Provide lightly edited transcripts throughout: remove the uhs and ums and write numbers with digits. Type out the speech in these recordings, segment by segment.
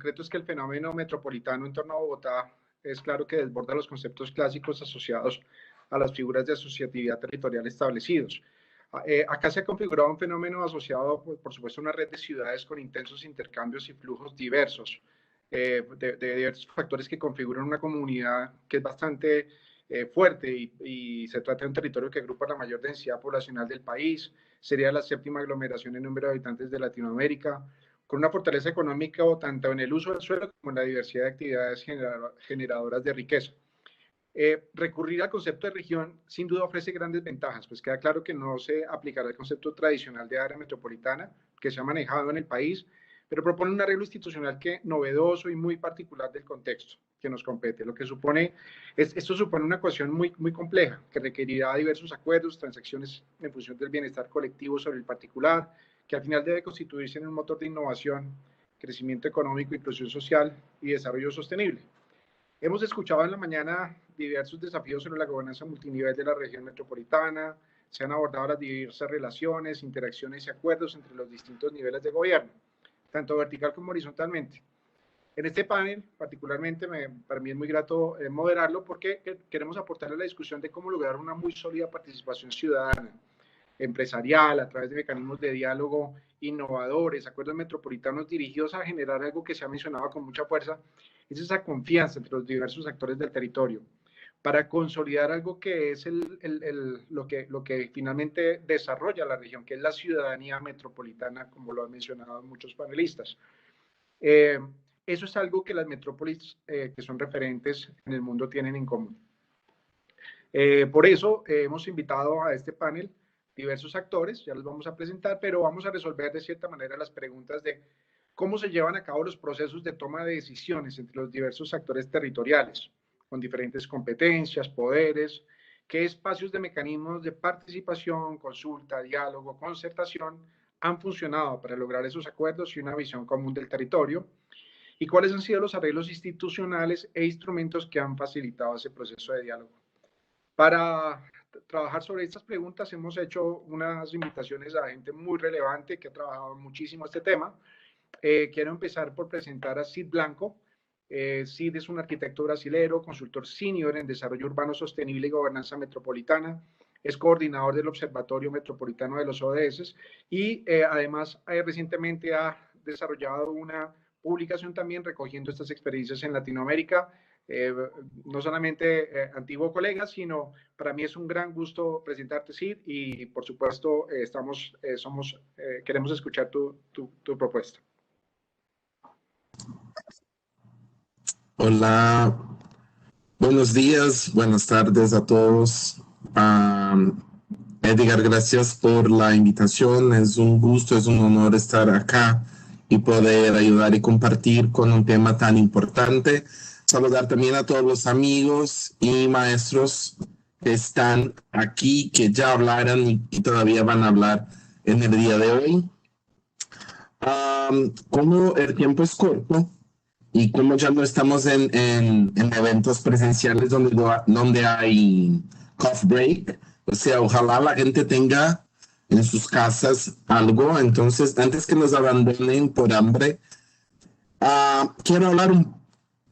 concreto es que el fenómeno metropolitano en torno a Bogotá es claro que desborda los conceptos clásicos asociados a las figuras de asociatividad territorial establecidos. Acá se ha configurado un fenómeno asociado, por supuesto, a una red de ciudades con intensos intercambios y flujos diversos, de diversos factores que configuran una comunidad que es bastante fuerte y se trata de un territorio que agrupa la mayor densidad poblacional del país, sería la séptima aglomeración en número de habitantes de Latinoamérica, con una fortaleza económica tanto en el uso del suelo como en la diversidad de actividades generadoras de riqueza. Recurrir al concepto de región sin duda ofrece grandes ventajas, pues queda claro que no se aplicará el concepto tradicional de área metropolitana que se ha manejado en el país, pero propone un arreglo institucional que novedoso y muy particular del contexto que nos compete, lo que esto supone una ecuación muy compleja, que requerirá diversos acuerdos, transacciones en función del bienestar colectivo sobre el particular, que al final debe constituirse en un motor de innovación, crecimiento económico, inclusión social y desarrollo sostenible. Hemos escuchado en la mañana diversos desafíos sobre la gobernanza multinivel de la región metropolitana, se han abordado las diversas relaciones, interacciones y acuerdos entre los distintos niveles de gobierno, tanto vertical como horizontalmente. En este panel, particularmente, para mí es muy grato moderarlo porque queremos aportar a la discusión de cómo lograr una muy sólida participación ciudadana, empresarial, a través de mecanismos de diálogo innovadores, acuerdos metropolitanos dirigidos a generar algo que se ha mencionado con mucha fuerza, es esa confianza entre los diversos actores del territorio, para consolidar algo que es lo que finalmente desarrolla la región, que es la ciudadanía metropolitana, como lo han mencionado muchos panelistas. Eso es algo que las metrópolis que son referentes en el mundo tienen en común. Por eso hemos invitado a este panel diversos actores, ya los vamos a presentar, pero vamos a resolver de cierta manera las preguntas de cómo se llevan a cabo los procesos de toma de decisiones entre los diversos actores territoriales, con diferentes competencias, poderes, qué espacios de mecanismos de participación, consulta, diálogo, concertación han funcionado para lograr esos acuerdos y una visión común del territorio, y cuáles han sido los arreglos institucionales e instrumentos que han facilitado ese proceso de diálogo. Para trabajar sobre estas preguntas hemos hecho unas invitaciones a gente muy relevante que ha trabajado muchísimo este tema. Quiero empezar por presentar a Cid Blanco. Cid es un arquitecto brasilero, consultor senior en desarrollo urbano sostenible y gobernanza metropolitana. Es coordinador del Observatorio Metropolitano de los ODS y además recientemente ha desarrollado una publicación también recogiendo estas experiencias en Latinoamérica. No solamente antiguo colega, sino para mí es un gran gusto presentarte, Cid, y por supuesto queremos escuchar tu propuesta. Hola, buenos días, buenas tardes a todos. Edgar, gracias por la invitación. Es un gusto, es un honor estar acá y poder ayudar y compartir con un tema tan importante. Saludar también a todos los amigos y maestros que están aquí, que ya hablaron y todavía van a hablar en el día de hoy. Como el tiempo es corto y como ya no estamos en eventos presenciales donde hay coffee break, o sea, ojalá la gente tenga en sus casas algo. Entonces, antes que nos abandonen por hambre, quiero hablar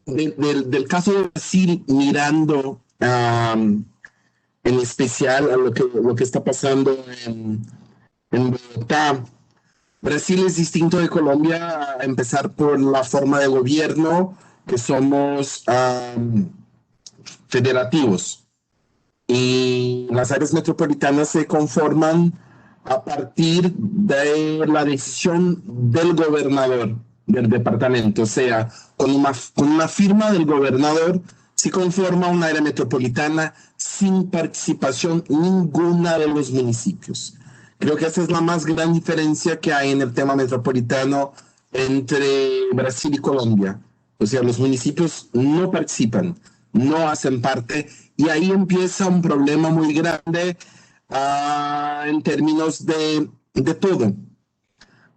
del caso de Brasil, mirando en especial a lo que está pasando en Bogotá. Brasil es distinto de Colombia, a empezar por la forma de gobierno, que somos federativos. Y las áreas metropolitanas se conforman a partir de la decisión del gobernador del departamento. O sea, con una firma del gobernador se conforma una área metropolitana sin participación ninguna de los municipios. Creo que esa es la más gran diferencia que hay en el tema metropolitano entre Brasil y Colombia. O sea, los municipios no participan, no hacen parte, y ahí empieza un problema muy grande en términos de todo,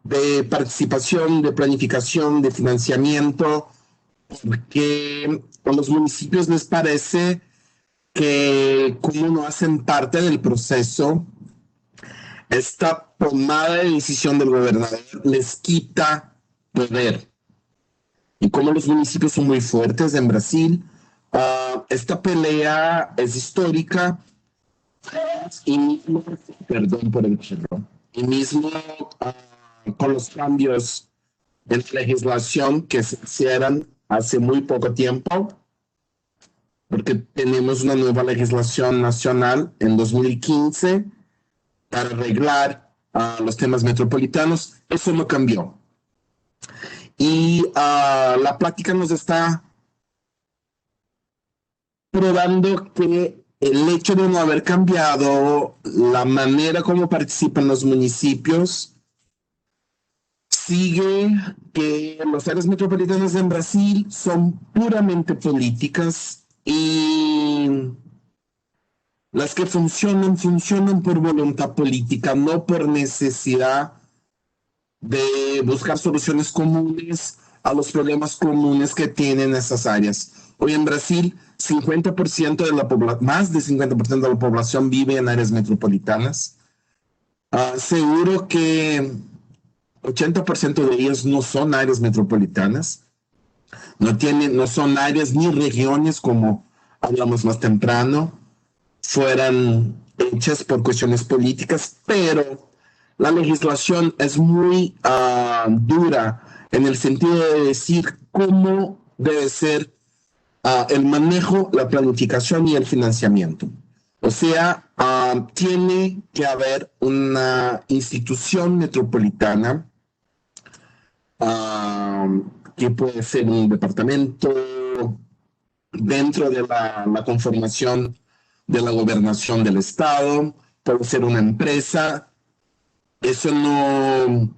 de participación, de planificación, de financiamiento, porque a los municipios les parece que como no hacen parte del proceso, esta tomada de decisión del gobernador les quita poder. y como los municipios son muy fuertes en Brasil. Esta pelea es histórica y, perdón por el perro, y mismo con los cambios en legislación que se hicieron hace muy poco tiempo, porque tenemos una nueva legislación nacional en 2015 para arreglar los temas metropolitanos. Eso no cambió. Y la práctica nos está probando que el hecho de no haber cambiado la manera como participan los municipios sigue que las áreas metropolitanas en Brasil son puramente políticas y las que funcionan por voluntad política, no por necesidad de buscar soluciones comunes a los problemas comunes que tienen esas áreas. Hoy en Brasil, 50% de la población, más de 50% de la población vive en áreas metropolitanas. Seguro que 80% de ellas no son áreas metropolitanas, no son áreas ni regiones como hablamos más temprano, fueran hechas por cuestiones políticas, pero la legislación es muy dura en el sentido de decir cómo debe ser el manejo, la planificación y el financiamiento. O sea, tiene que haber una institución metropolitana que puede ser un departamento dentro de la conformación de la gobernación del Estado, puede ser una empresa. Eso no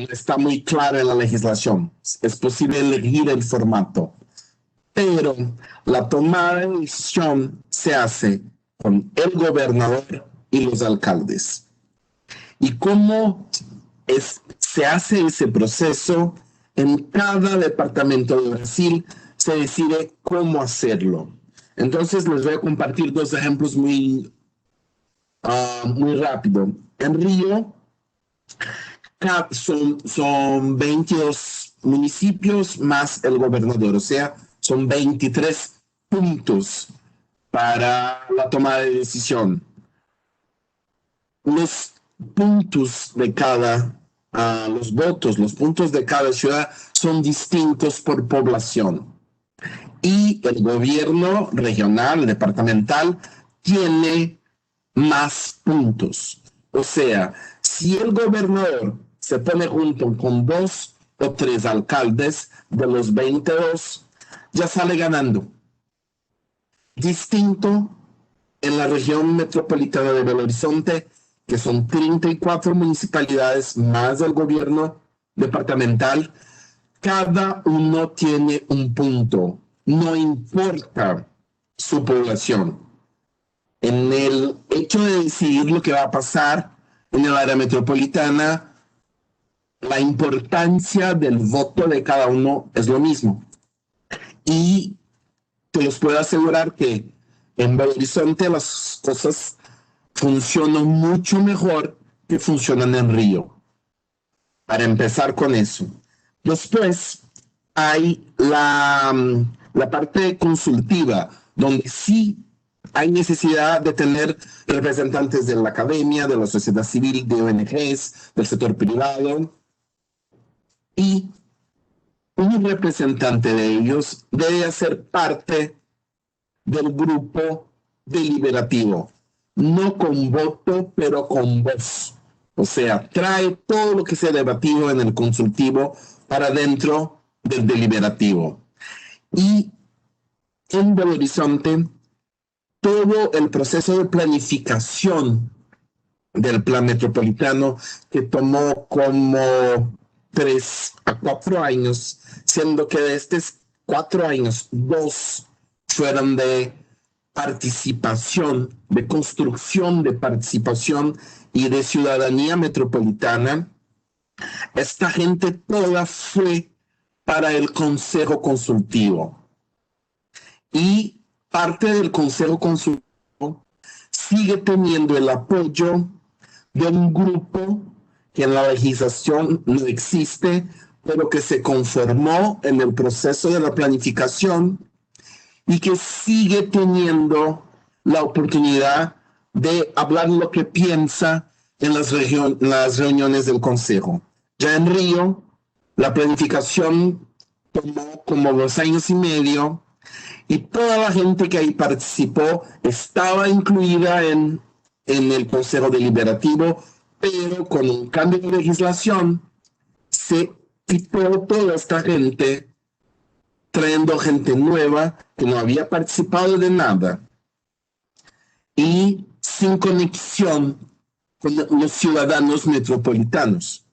está muy claro en la legislación. Es posible elegir el formato, pero la tomada de decisión se hace con el gobernador y los alcaldes. ¿Y cómo se hace ese proceso? En cada departamento de Brasil se decide cómo hacerlo. Entonces les voy a compartir dos ejemplos muy rápido. En Río son 22 municipios más el gobernador, o sea, son 23 puntos para la toma de decisión. Los puntos de cada, los puntos de cada ciudad son distintos por población. Y el gobierno regional, departamental, tiene más puntos. O sea, si el gobernador se pone junto con 2 o 3 alcaldes de los 22, ya sale ganando. Distinto en la región metropolitana de Belo Horizonte, que son 34 municipalidades más del gobierno departamental, cada uno tiene un punto, no importa su población. En el hecho de decidir lo que va a pasar en el área metropolitana, la importancia del voto de cada uno es lo mismo. Y te los puedo asegurar que en Belo Horizonte las cosas funcionan mucho mejor que funcionan en Río. Para empezar con eso. Después hay la parte consultiva, donde sí hay necesidad de tener representantes de la academia, de la sociedad civil, de ONGs, del sector privado, y un representante de ellos debe hacer parte del grupo deliberativo, no con voto, pero con voz. O sea, trae todo lo que se ha debatido en el consultivo para dentro del deliberativo. Y en Belo Horizonte, todo el proceso de planificación del plan metropolitano, que tomó como 3 a 4 años, siendo que de estos 4 años, 2 fueron de participación, de construcción de participación y de ciudadanía metropolitana. Esta gente toda fue para el Consejo Consultivo. Y parte del Consejo Consultivo sigue teniendo el apoyo de un grupo que en la legislación no existe, pero que se conformó en el proceso de la planificación y que sigue teniendo la oportunidad de hablar lo que piensa en las reuniones del Consejo. Ya en Río, la planificación tomó como 2 años y medio y toda la gente que ahí participó estaba incluida en el Consejo Deliberativo, pero con un cambio de legislación se quitó toda esta gente, trayendo gente nueva que no había participado de nada y sin conexión con los ciudadanos metropolitanos.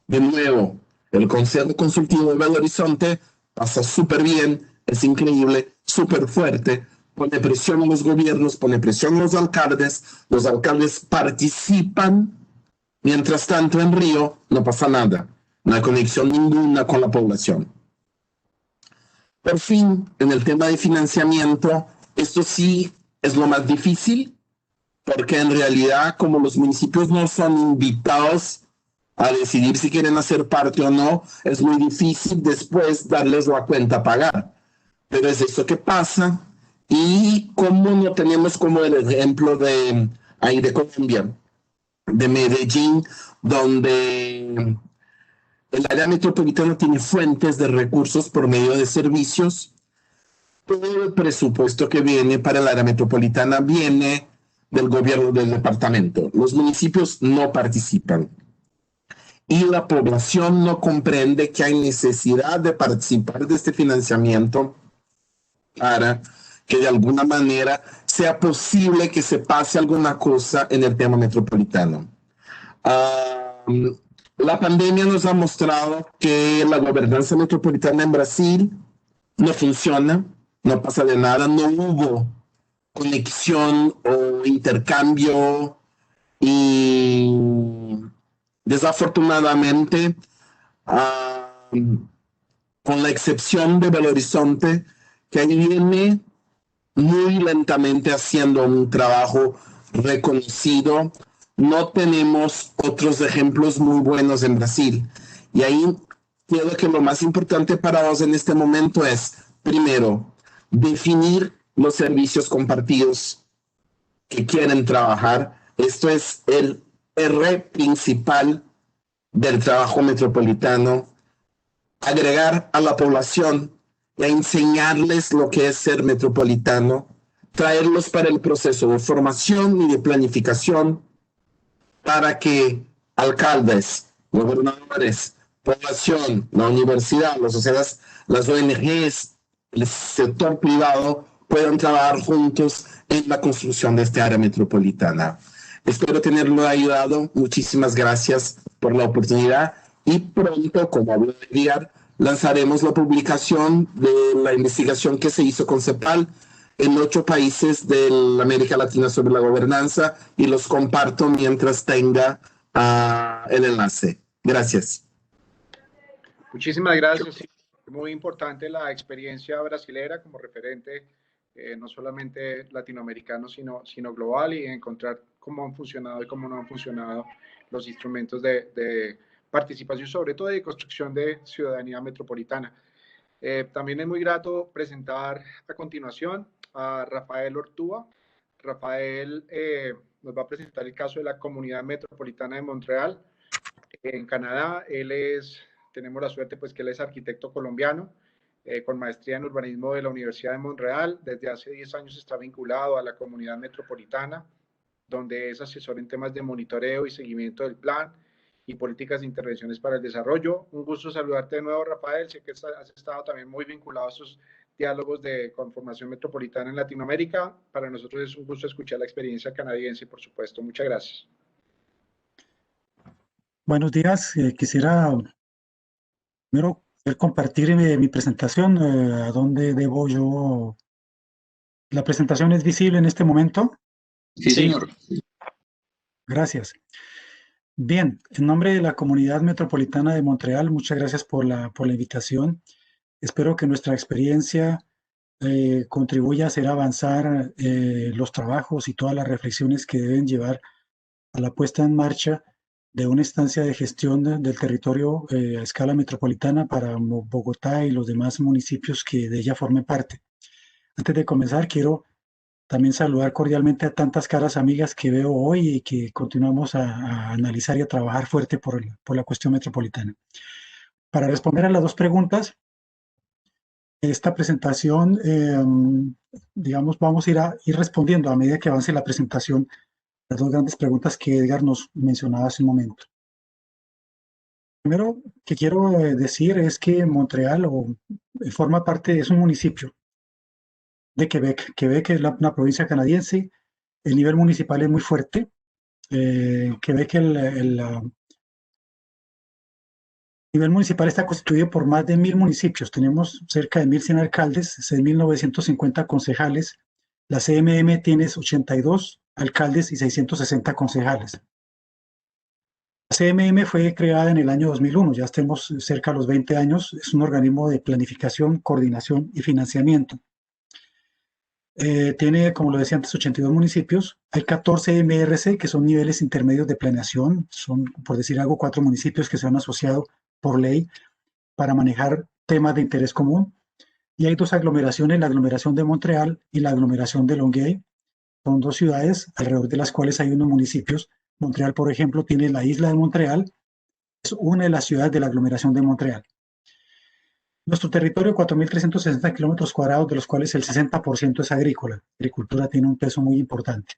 De nuevo, el Consejo Consultivo de Belo Horizonte pasa súper bien, es increíble, súper fuerte, pone presión a los gobiernos, pone presión a los alcaldes participan. Mientras tanto, en Río no pasa nada, no hay conexión ninguna con la población. Por fin, en el tema de financiamiento, esto sí es lo más difícil, porque en realidad, como los municipios no son invitados a decidir si quieren hacer parte o no, es muy difícil después darles la cuenta a pagar. Pero es eso que pasa, y como no tenemos como el ejemplo de ahí de Colombia, de Medellín, donde el área metropolitana tiene fuentes de recursos por medio de servicios. Todo el presupuesto que viene para el área metropolitana viene del gobierno del departamento. Los municipios no participan. Y la población no comprende que hay necesidad de participar de este financiamiento para que de alguna manera sea posible que se pase alguna cosa en el tema metropolitano. La pandemia nos ha mostrado que la gobernanza metropolitana en Brasil no funciona, no pasa de nada, no hubo conexión o intercambio y desafortunadamente, con la excepción de Belo Horizonte, que ahí viene muy lentamente haciendo un trabajo reconocido, no tenemos otros ejemplos muy buenos en Brasil. Y ahí creo que lo más importante para vos en este momento es, primero, definir los servicios compartidos que quieren trabajar. Esto es el R principal del trabajo metropolitano. Agregar a la población y a enseñarles lo que es ser metropolitano, traerlos para el proceso de formación y de planificación para que alcaldes, gobernadores, población, la universidad, las sociedades, las ONGs, el sector privado puedan trabajar juntos en la construcción de esta área metropolitana. Espero tenerlo ayudado. Muchísimas gracias por la oportunidad y pronto, como hablo de enviar, lanzaremos la publicación de la investigación que se hizo con CEPAL en 8 países de América Latina sobre la gobernanza y los comparto mientras tenga el enlace. Gracias. Muchísimas gracias. Sí, muy importante la experiencia brasilera como referente, no solamente latinoamericano, sino global, y encontrar cómo han funcionado y cómo no han funcionado los instrumentos de participación, sobre todo de construcción de ciudadanía metropolitana. También es muy grato presentar a continuación a Rafael Ortúa. Rafael nos va a presentar el caso de la Comunidad Metropolitana de Montreal, en Canadá. Tenemos la suerte pues que él es arquitecto colombiano, con maestría en urbanismo de la Universidad de Montreal. Desde hace 10 años está vinculado a la Comunidad Metropolitana, donde es asesor en temas de monitoreo y seguimiento del plan y políticas de intervenciones para el desarrollo. Un gusto saludarte de nuevo, Rafael. Sé que has estado también muy vinculado a estos diálogos de conformación metropolitana en Latinoamérica. Para nosotros es un gusto escuchar la experiencia canadiense, por supuesto. Muchas gracias. Buenos días. Quisiera primero compartir mi presentación. ¿A dónde debo yo? ¿La presentación es visible en este momento? Sí, señor. Gracias. Bien, en nombre de la Comunidad Metropolitana de Montreal, muchas gracias por la invitación. Espero que nuestra experiencia contribuya a hacer avanzar los trabajos y todas las reflexiones que deben llevar a la puesta en marcha de una instancia de gestión del territorio a escala metropolitana para Bogotá y los demás municipios que de ella formen parte. Antes de comenzar, quiero también saludar cordialmente a tantas caras amigas que veo hoy y que continuamos a analizar y a trabajar fuerte por la cuestión metropolitana. Para responder a las dos preguntas, esta presentación, digamos, vamos a ir respondiendo a medida que avance la presentación las dos grandes preguntas que Edgar nos mencionaba hace un momento. Primero que quiero decir es que Montreal forma parte, es un municipio de Quebec. Quebec es una provincia canadiense, el nivel municipal es muy fuerte. Quebec, el nivel municipal está constituido por más de 1,000 municipios. Tenemos cerca de 1,100 alcaldes, 6,950 concejales. La CMM tiene 82 alcaldes y 660 concejales. La CMM fue creada en el año 2001, ya estemos cerca de los 20 años. Es un organismo de planificación, coordinación y financiamiento. Tiene, como lo decía antes, 82 municipios. Hay 14 MRC, que son niveles intermedios de planeación. Son, por decir algo, 4 municipios que se han asociado por ley para manejar temas de interés común. Y hay 2 aglomeraciones, la aglomeración de Montreal y la aglomeración de Longueuil. Son 2 ciudades alrededor de las cuales hay unos municipios. Montreal, por ejemplo, tiene la isla de Montreal. Es una de las ciudades de la aglomeración de Montreal. Nuestro territorio, 4,360 kilómetros cuadrados, de los cuales el 60% es agrícola. La agricultura tiene un peso muy importante.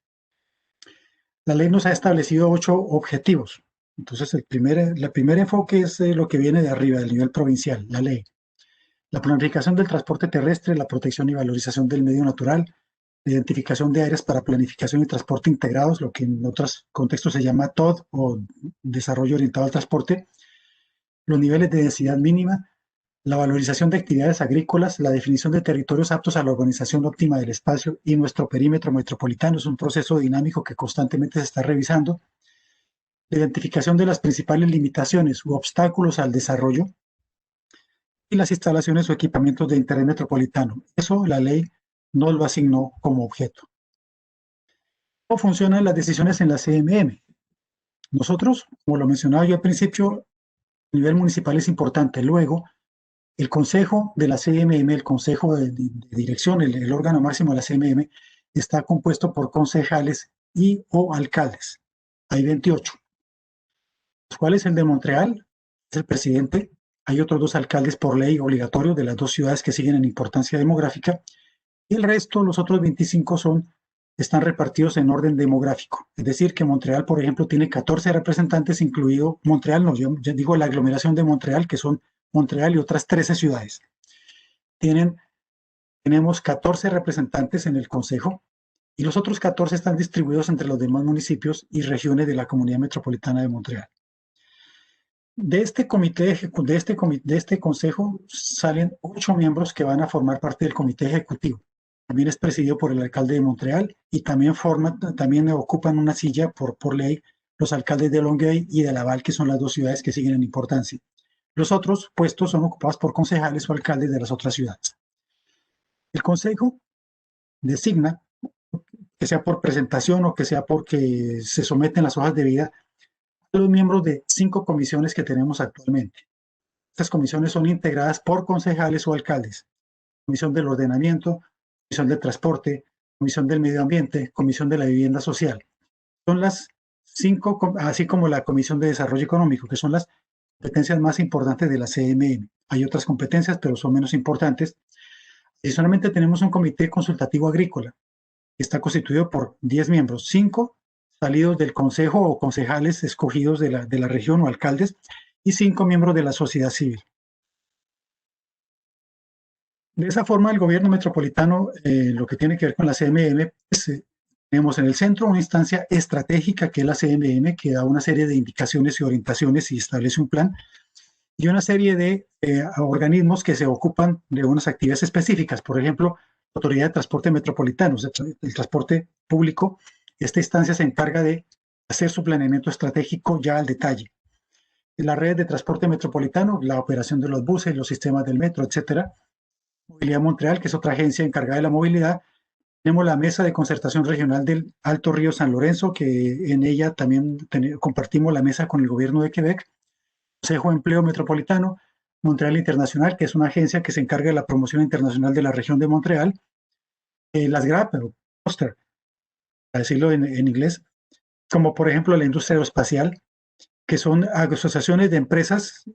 La ley nos ha establecido 8 objetivos. Entonces, el primer enfoque es lo que viene de arriba, del nivel provincial, la ley. La planificación del transporte terrestre, la protección y valorización del medio natural, la identificación de áreas para planificación y transporte integrados, lo que en otros contextos se llama TOD o desarrollo orientado al transporte, los niveles de densidad mínima, la valorización de actividades agrícolas, la definición de territorios aptos a la organización óptima del espacio y nuestro perímetro metropolitano. Es un proceso dinámico que constantemente se está revisando. La identificación de las principales limitaciones u obstáculos al desarrollo y las instalaciones o equipamientos de interés metropolitano. Eso la ley no lo asignó como objeto. ¿Cómo funcionan las decisiones en la CMM? Nosotros, como lo mencionaba yo al principio, a nivel municipal es importante. Luego, el consejo de la CMM, el consejo de dirección, el órgano máximo de la CMM, está compuesto por concejales y o alcaldes. Hay 28, los cuales el de Montreal es el presidente. Hay otros 2 alcaldes por ley obligatorio de las 2 ciudades que siguen en importancia demográfica, y el resto, los otros 25, están repartidos en orden demográfico. Es decir, que Montreal, por ejemplo, tiene 14 representantes, incluido Montreal, no, yo digo la aglomeración de Montreal, que son Montreal y otras 13 ciudades. Tenemos 14 representantes en el consejo y los otros 14 están distribuidos entre los demás municipios y regiones de la Comunidad Metropolitana de Montreal. De este consejo salen 8 miembros que van a formar parte del comité ejecutivo. También es presidido por el alcalde de Montreal y también ocupan una silla por ley los alcaldes de Longueuil y de Laval, que son las 2 ciudades que siguen en importancia. Los otros puestos son ocupados por concejales o alcaldes de las otras ciudades. El consejo designa, que sea por presentación o que sea porque se someten las hojas de vida, a los miembros de 5 comisiones que tenemos actualmente. Estas comisiones son integradas por concejales o alcaldes. Comisión del ordenamiento, comisión del transporte, comisión del medio ambiente, comisión de la vivienda social. Son las 5, así como la comisión de desarrollo económico, que son las competencias más importantes de la CMM. Hay otras competencias, pero son menos importantes. Adicionalmente tenemos un comité consultativo agrícola, que está constituido por 10 miembros, 5 salidos del consejo o concejales escogidos de la región o alcaldes, y 5 miembros de la sociedad civil. De esa forma, el gobierno metropolitano, lo que tiene que ver con la CMM, tenemos en el centro una instancia estratégica que es la CMM, que da una serie de indicaciones y orientaciones y establece un plan, y una serie de organismos que se ocupan de unas actividades específicas. Por ejemplo, la Autoridad de Transporte Metropolitano, el transporte público. Esta instancia se encarga de hacer su planeamiento estratégico ya al detalle. La red de transporte metropolitano, la operación de los buses, los sistemas del metro, etcétera. Movilidad Montreal, que es otra agencia encargada de la movilidad. Tenemos la Mesa de Concertación Regional del Alto Río San Lorenzo, que en ella también compartimos la mesa con el gobierno de Quebec. Consejo de Empleo Metropolitano, Montreal Internacional, que es una agencia que se encarga de la promoción internacional de la región de Montreal. Las GRAP, o Cluster, para decirlo en inglés, como por ejemplo la industria aeroespacial, que son asociaciones de empresas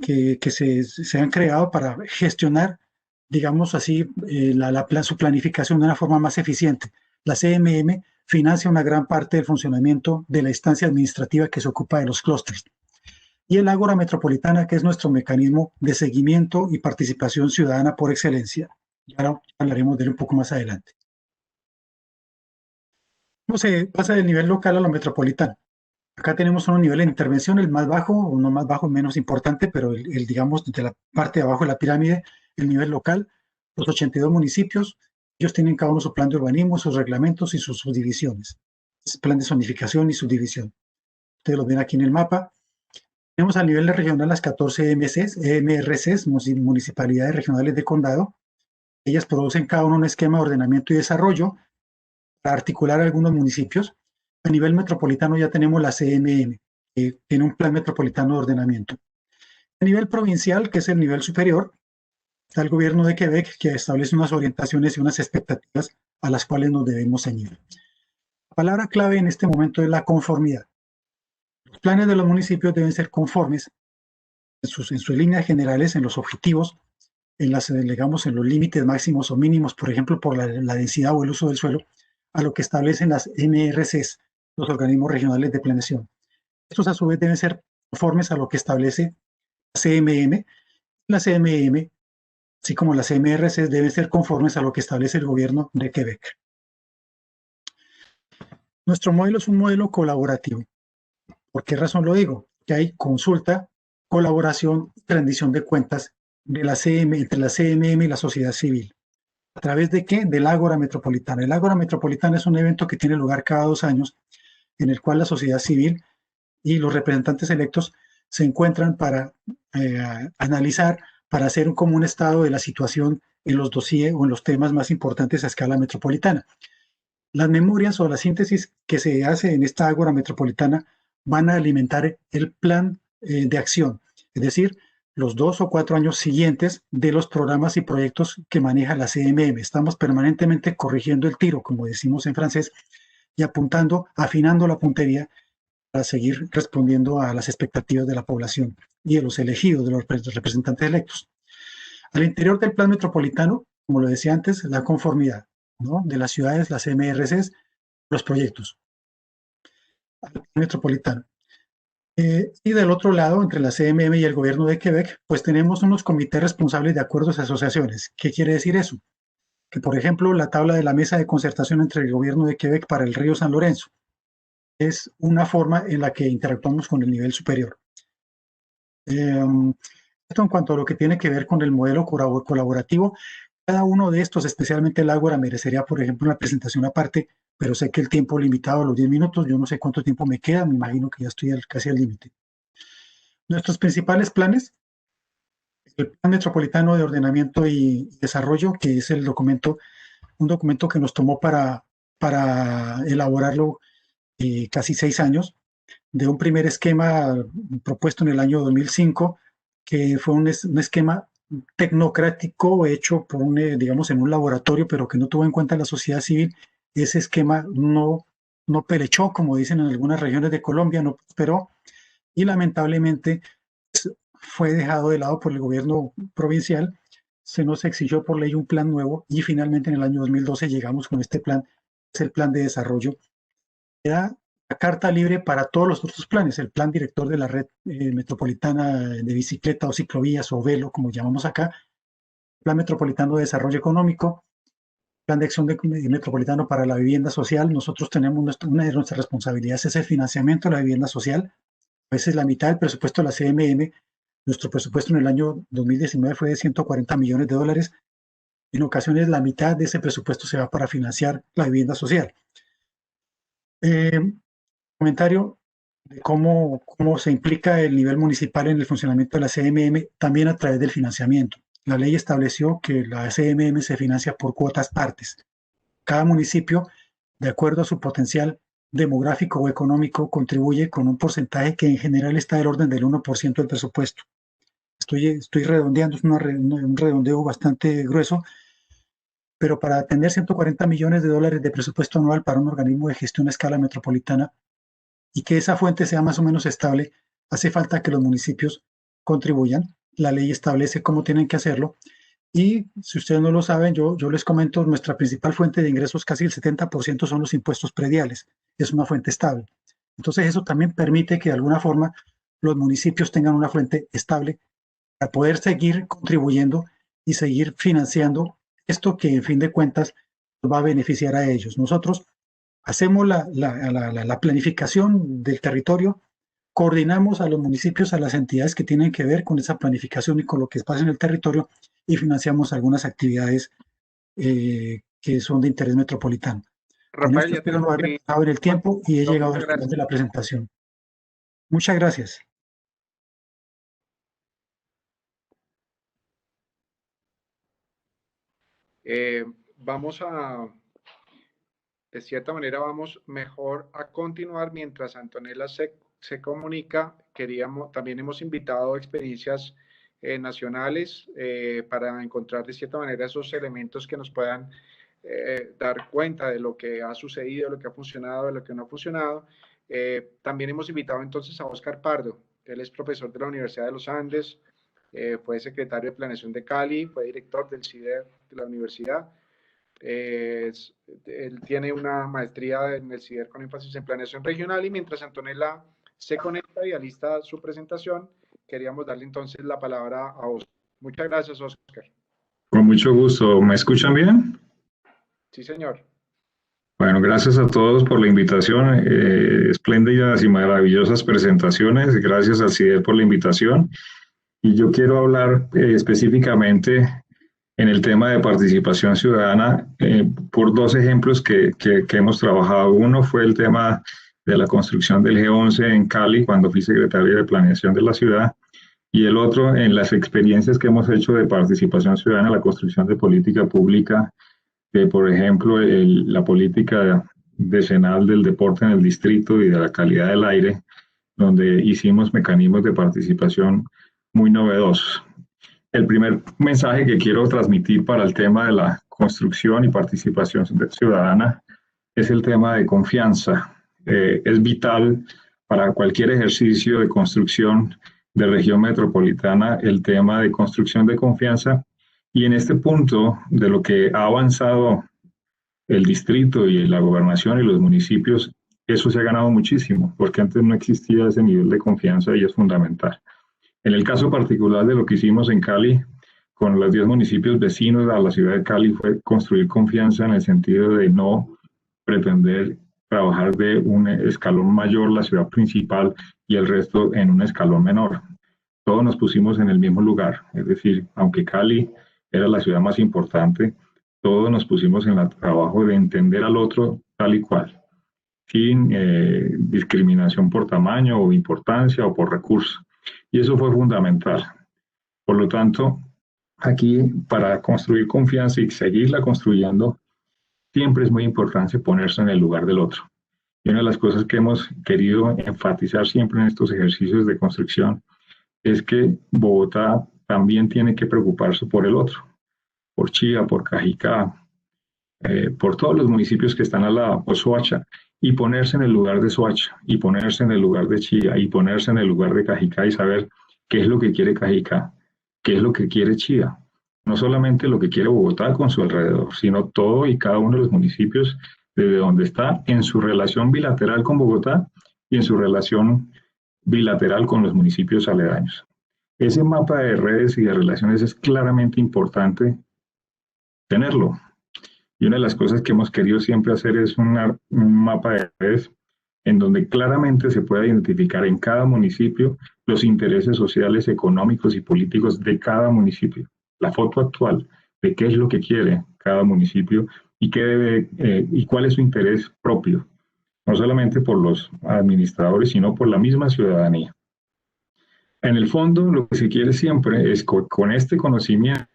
que se han creado para gestionar, digamos así, su planificación de una forma más eficiente. La CMM financia una gran parte del funcionamiento de la instancia administrativa que se ocupa de los clústeres. Y el Ágora Metropolitana, que es nuestro mecanismo de seguimiento y participación ciudadana por excelencia. Y ahora hablaremos de él un poco más adelante. ¿Cómo se pasa del nivel local a lo metropolitano? Acá tenemos un nivel de intervención, el más bajo, o no más bajo, menos importante, pero digamos, de la parte de abajo de la pirámide, el nivel local, los 82 municipios, ellos tienen cada uno su plan de urbanismo, sus reglamentos y sus subdivisiones. Es plan de zonificación y subdivisión. Ustedes lo ven aquí en el mapa. Tenemos a nivel regional las 14 MRCs, municipalidades regionales de condado. Ellas producen cada uno un esquema de ordenamiento y desarrollo para articular algunos municipios. A nivel metropolitano ya tenemos la CMM, que tiene un plan metropolitano de ordenamiento. A nivel provincial, que es el nivel superior, está el gobierno de Quebec, que establece unas orientaciones y unas expectativas a las cuales nos debemos ceñir. La palabra clave en este momento es la conformidad. Los planes de los municipios deben ser conformes en sus líneas generales, en los objetivos, digamos, en los límites máximos o mínimos, por ejemplo, por la densidad o el uso del suelo, a lo que establecen las MRCs, los organismos regionales de planeación. Estos a su vez deben ser conformes a lo que establece la CMM. La CMM, así como las MRCs, deben ser conformes a lo que establece el gobierno de Quebec. Nuestro modelo es un modelo colaborativo. ¿Por qué razón lo digo? Que hay consulta, colaboración y rendición de cuentas de entre la CMM y la sociedad civil. ¿A través de qué? Del Ágora Metropolitana. El Ágora Metropolitana es un evento que tiene lugar cada 2 años, en el cual la sociedad civil y los representantes electos se encuentran para analizar, para hacer como un estado de la situación en los dossiers o en los temas más importantes a escala metropolitana. Las memorias o la síntesis que se hace en esta Ágora Metropolitana van a alimentar el plan de acción, es decir, los 2 o 4 años siguientes de los programas y proyectos que maneja la CMM. Estamos permanentemente corrigiendo el tiro, como decimos en francés, y apuntando, afinando la puntería para seguir respondiendo a las expectativas de la población y de los elegidos, de los representantes electos. Al interior del plan metropolitano, como lo decía antes, la conformidad, ¿no?, de las ciudades, las MRCs, los proyectos. Al plan metropolitano. Y del otro lado, entre la CMM y el gobierno de Quebec, pues tenemos unos comités responsables de acuerdos y asociaciones. ¿Qué quiere decir eso? Que, por ejemplo, la tabla de la mesa de concertación entre el gobierno de Quebec para el río San Lorenzo es una forma en la que interactuamos con el nivel superior. Esto en cuanto a lo que tiene que ver con el modelo colaborativo, cada uno de estos, especialmente el Ágora, merecería, por ejemplo, una presentación aparte, pero sé que el tiempo limitado a los 10 minutos, yo no sé cuánto tiempo me queda, me imagino que ya estoy casi al límite. Nuestros principales planes: el Plan Metropolitano de Ordenamiento y Desarrollo, que es un documento que nos tomó para elaborarlo casi 6 años, de un primer esquema propuesto en el año 2005, que fue un esquema tecnocrático hecho por digamos, en un laboratorio, pero que no tuvo en cuenta la sociedad civil. Ese esquema no perechó, como dicen en algunas regiones de Colombia, no prosperó, y lamentablemente fue dejado de lado por el gobierno provincial. Se nos exigió por ley un plan nuevo y finalmente en el año 2012 llegamos con este plan, es el plan de desarrollo. Era la carta libre para todos los otros planes, el plan director de la red metropolitana de bicicleta o ciclovías o velo, como llamamos acá, plan metropolitano de desarrollo económico, plan de acción metropolitano para la vivienda social. Nosotros tenemos una de nuestras responsabilidades es el financiamiento de la vivienda social. A veces la mitad del presupuesto de la CMM, nuestro presupuesto en el año 2019 fue de $140 millones. En ocasiones la mitad de ese presupuesto se va para financiar la vivienda social. Comentario de cómo se implica el nivel municipal en el funcionamiento de la CMM, también a través del financiamiento. La ley estableció que la CMM se financia por cuotas partes. Cada municipio, de acuerdo a su potencial demográfico o económico, contribuye con un porcentaje que en general está del orden del 1% del presupuesto. Estoy redondeando, es un redondeo bastante grueso, pero para atender 140 millones de dólares de presupuesto anual para un organismo de gestión a escala metropolitana y que esa fuente sea más o menos estable, hace falta que los municipios contribuyan. La ley establece cómo tienen que hacerlo. Y si ustedes no lo saben, yo les comento, nuestra principal fuente de ingresos, casi el 70% son los impuestos prediales. Es una fuente estable. Entonces eso también permite que de alguna forma los municipios tengan una fuente estable para poder seguir contribuyendo y seguir financiando esto que en fin de cuentas va a beneficiar a ellos. Nosotros hacemos la planificación del territorio, coordinamos a los municipios, a las entidades que tienen que ver con esa planificación y con lo que pasa en el territorio y financiamos algunas actividades que son de interés metropolitano. Con esto espero no haber pasado en el tiempo y he llegado al final de la presentación. Muchas gracias. De cierta manera, vamos mejor a continuar mientras Antonella se comunica. También hemos invitado experiencias nacionales para encontrar de cierta manera esos elementos que nos puedan dar cuenta de lo que ha sucedido, de lo que ha funcionado, de lo que no ha funcionado. También hemos invitado entonces a Óscar Pardo. Él es profesor de la Universidad de los Andes, fue secretario de Planeación de Cali, fue director del CIDER de la universidad. Él tiene una maestría en el CIDER con énfasis en planeación regional y mientras Antonella se conecta y alista su presentación, queríamos darle entonces la palabra a Óscar. Muchas gracias, Óscar. Con mucho gusto. ¿Me escuchan bien? Sí, señor. Bueno, gracias a todos por la invitación. Espléndidas y maravillosas presentaciones. Gracias al CIDER por la invitación. Y yo quiero hablar específicamente en el tema de participación ciudadana por dos ejemplos que hemos trabajado. Uno fue el tema de la construcción del G11 en Cali, cuando fui secretario de Planeación de la ciudad, y el otro en las experiencias que hemos hecho de participación ciudadana, la construcción de política pública, por ejemplo, la política decenal del deporte en el distrito y de la calidad del aire, donde hicimos mecanismos de participación muy novedosos. El primer mensaje que quiero transmitir para el tema de la construcción y participación ciudadana es el tema de confianza. Es vital para cualquier ejercicio de construcción de región metropolitana el tema de construcción de confianza. Y en este punto de lo que ha avanzado el distrito y la gobernación y los municipios, eso se ha ganado muchísimo, porque antes no existía ese nivel de confianza y es fundamental. En el caso particular de lo que hicimos en Cali, con los 10 municipios vecinos a la ciudad de Cali, fue construir confianza en el sentido de no pretender trabajar de un escalón mayor la ciudad principal y el resto en un escalón menor. Todos nos pusimos en el mismo lugar, es decir, aunque Cali era la ciudad más importante, todos nos pusimos en el trabajo de entender al otro tal y cual, sin discriminación por tamaño o importancia o por recursos. Y eso fue fundamental. Por lo tanto, aquí para construir confianza y seguirla construyendo, siempre es muy importante ponerse en el lugar del otro. Y una de las cosas que hemos querido enfatizar siempre en estos ejercicios de construcción es que Bogotá también tiene que preocuparse por el otro, por Chía, por Cajicá, por todos los municipios que están al lado, por Soacha, y ponerse en el lugar de Soacha, y ponerse en el lugar de Chía, y ponerse en el lugar de Cajicá y saber qué es lo que quiere Cajicá, qué es lo que quiere Chía. No solamente lo que quiere Bogotá con su alrededor, sino todo y cada uno de los municipios desde donde está en su relación bilateral con Bogotá y en su relación bilateral con los municipios aledaños. Ese mapa de redes y de relaciones es claramente importante tenerlo. Y una de las cosas que hemos querido siempre hacer es un mapa de redes en donde claramente se pueda identificar en cada municipio los intereses sociales, económicos y políticos de cada municipio. La foto actual de qué es lo que quiere cada municipio y, y cuál es su interés propio, no solamente por los administradores, sino por la misma ciudadanía. En el fondo, lo que se quiere siempre es con este conocimiento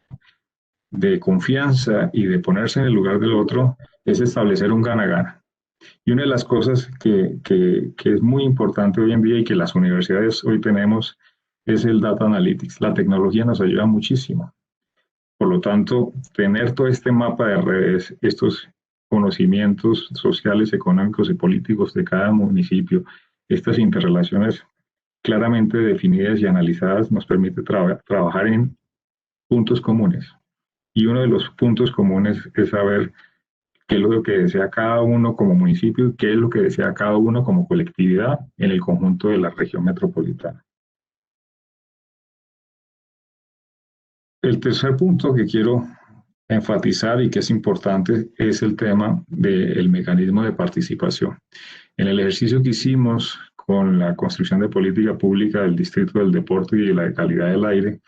de confianza y de ponerse en el lugar del otro, es establecer un gana-gana. Y una de las cosas que es muy importante hoy en día y que las universidades hoy tenemos es el Data Analytics. La tecnología nos ayuda muchísimo. Por lo tanto, tener todo este mapa de redes, estos conocimientos sociales, económicos y políticos de cada municipio, estas interrelaciones claramente definidas y analizadas nos permite trabajar en puntos comunes. Y uno de los puntos comunes es saber qué es lo que desea cada uno como municipio y qué es lo que desea cada uno como colectividad en el conjunto de la región metropolitana. El tercer punto que quiero enfatizar y que es importante es el tema del mecanismo de participación. En el ejercicio que hicimos con la construcción de política pública del Distrito del Deporte y de la calidad del aire,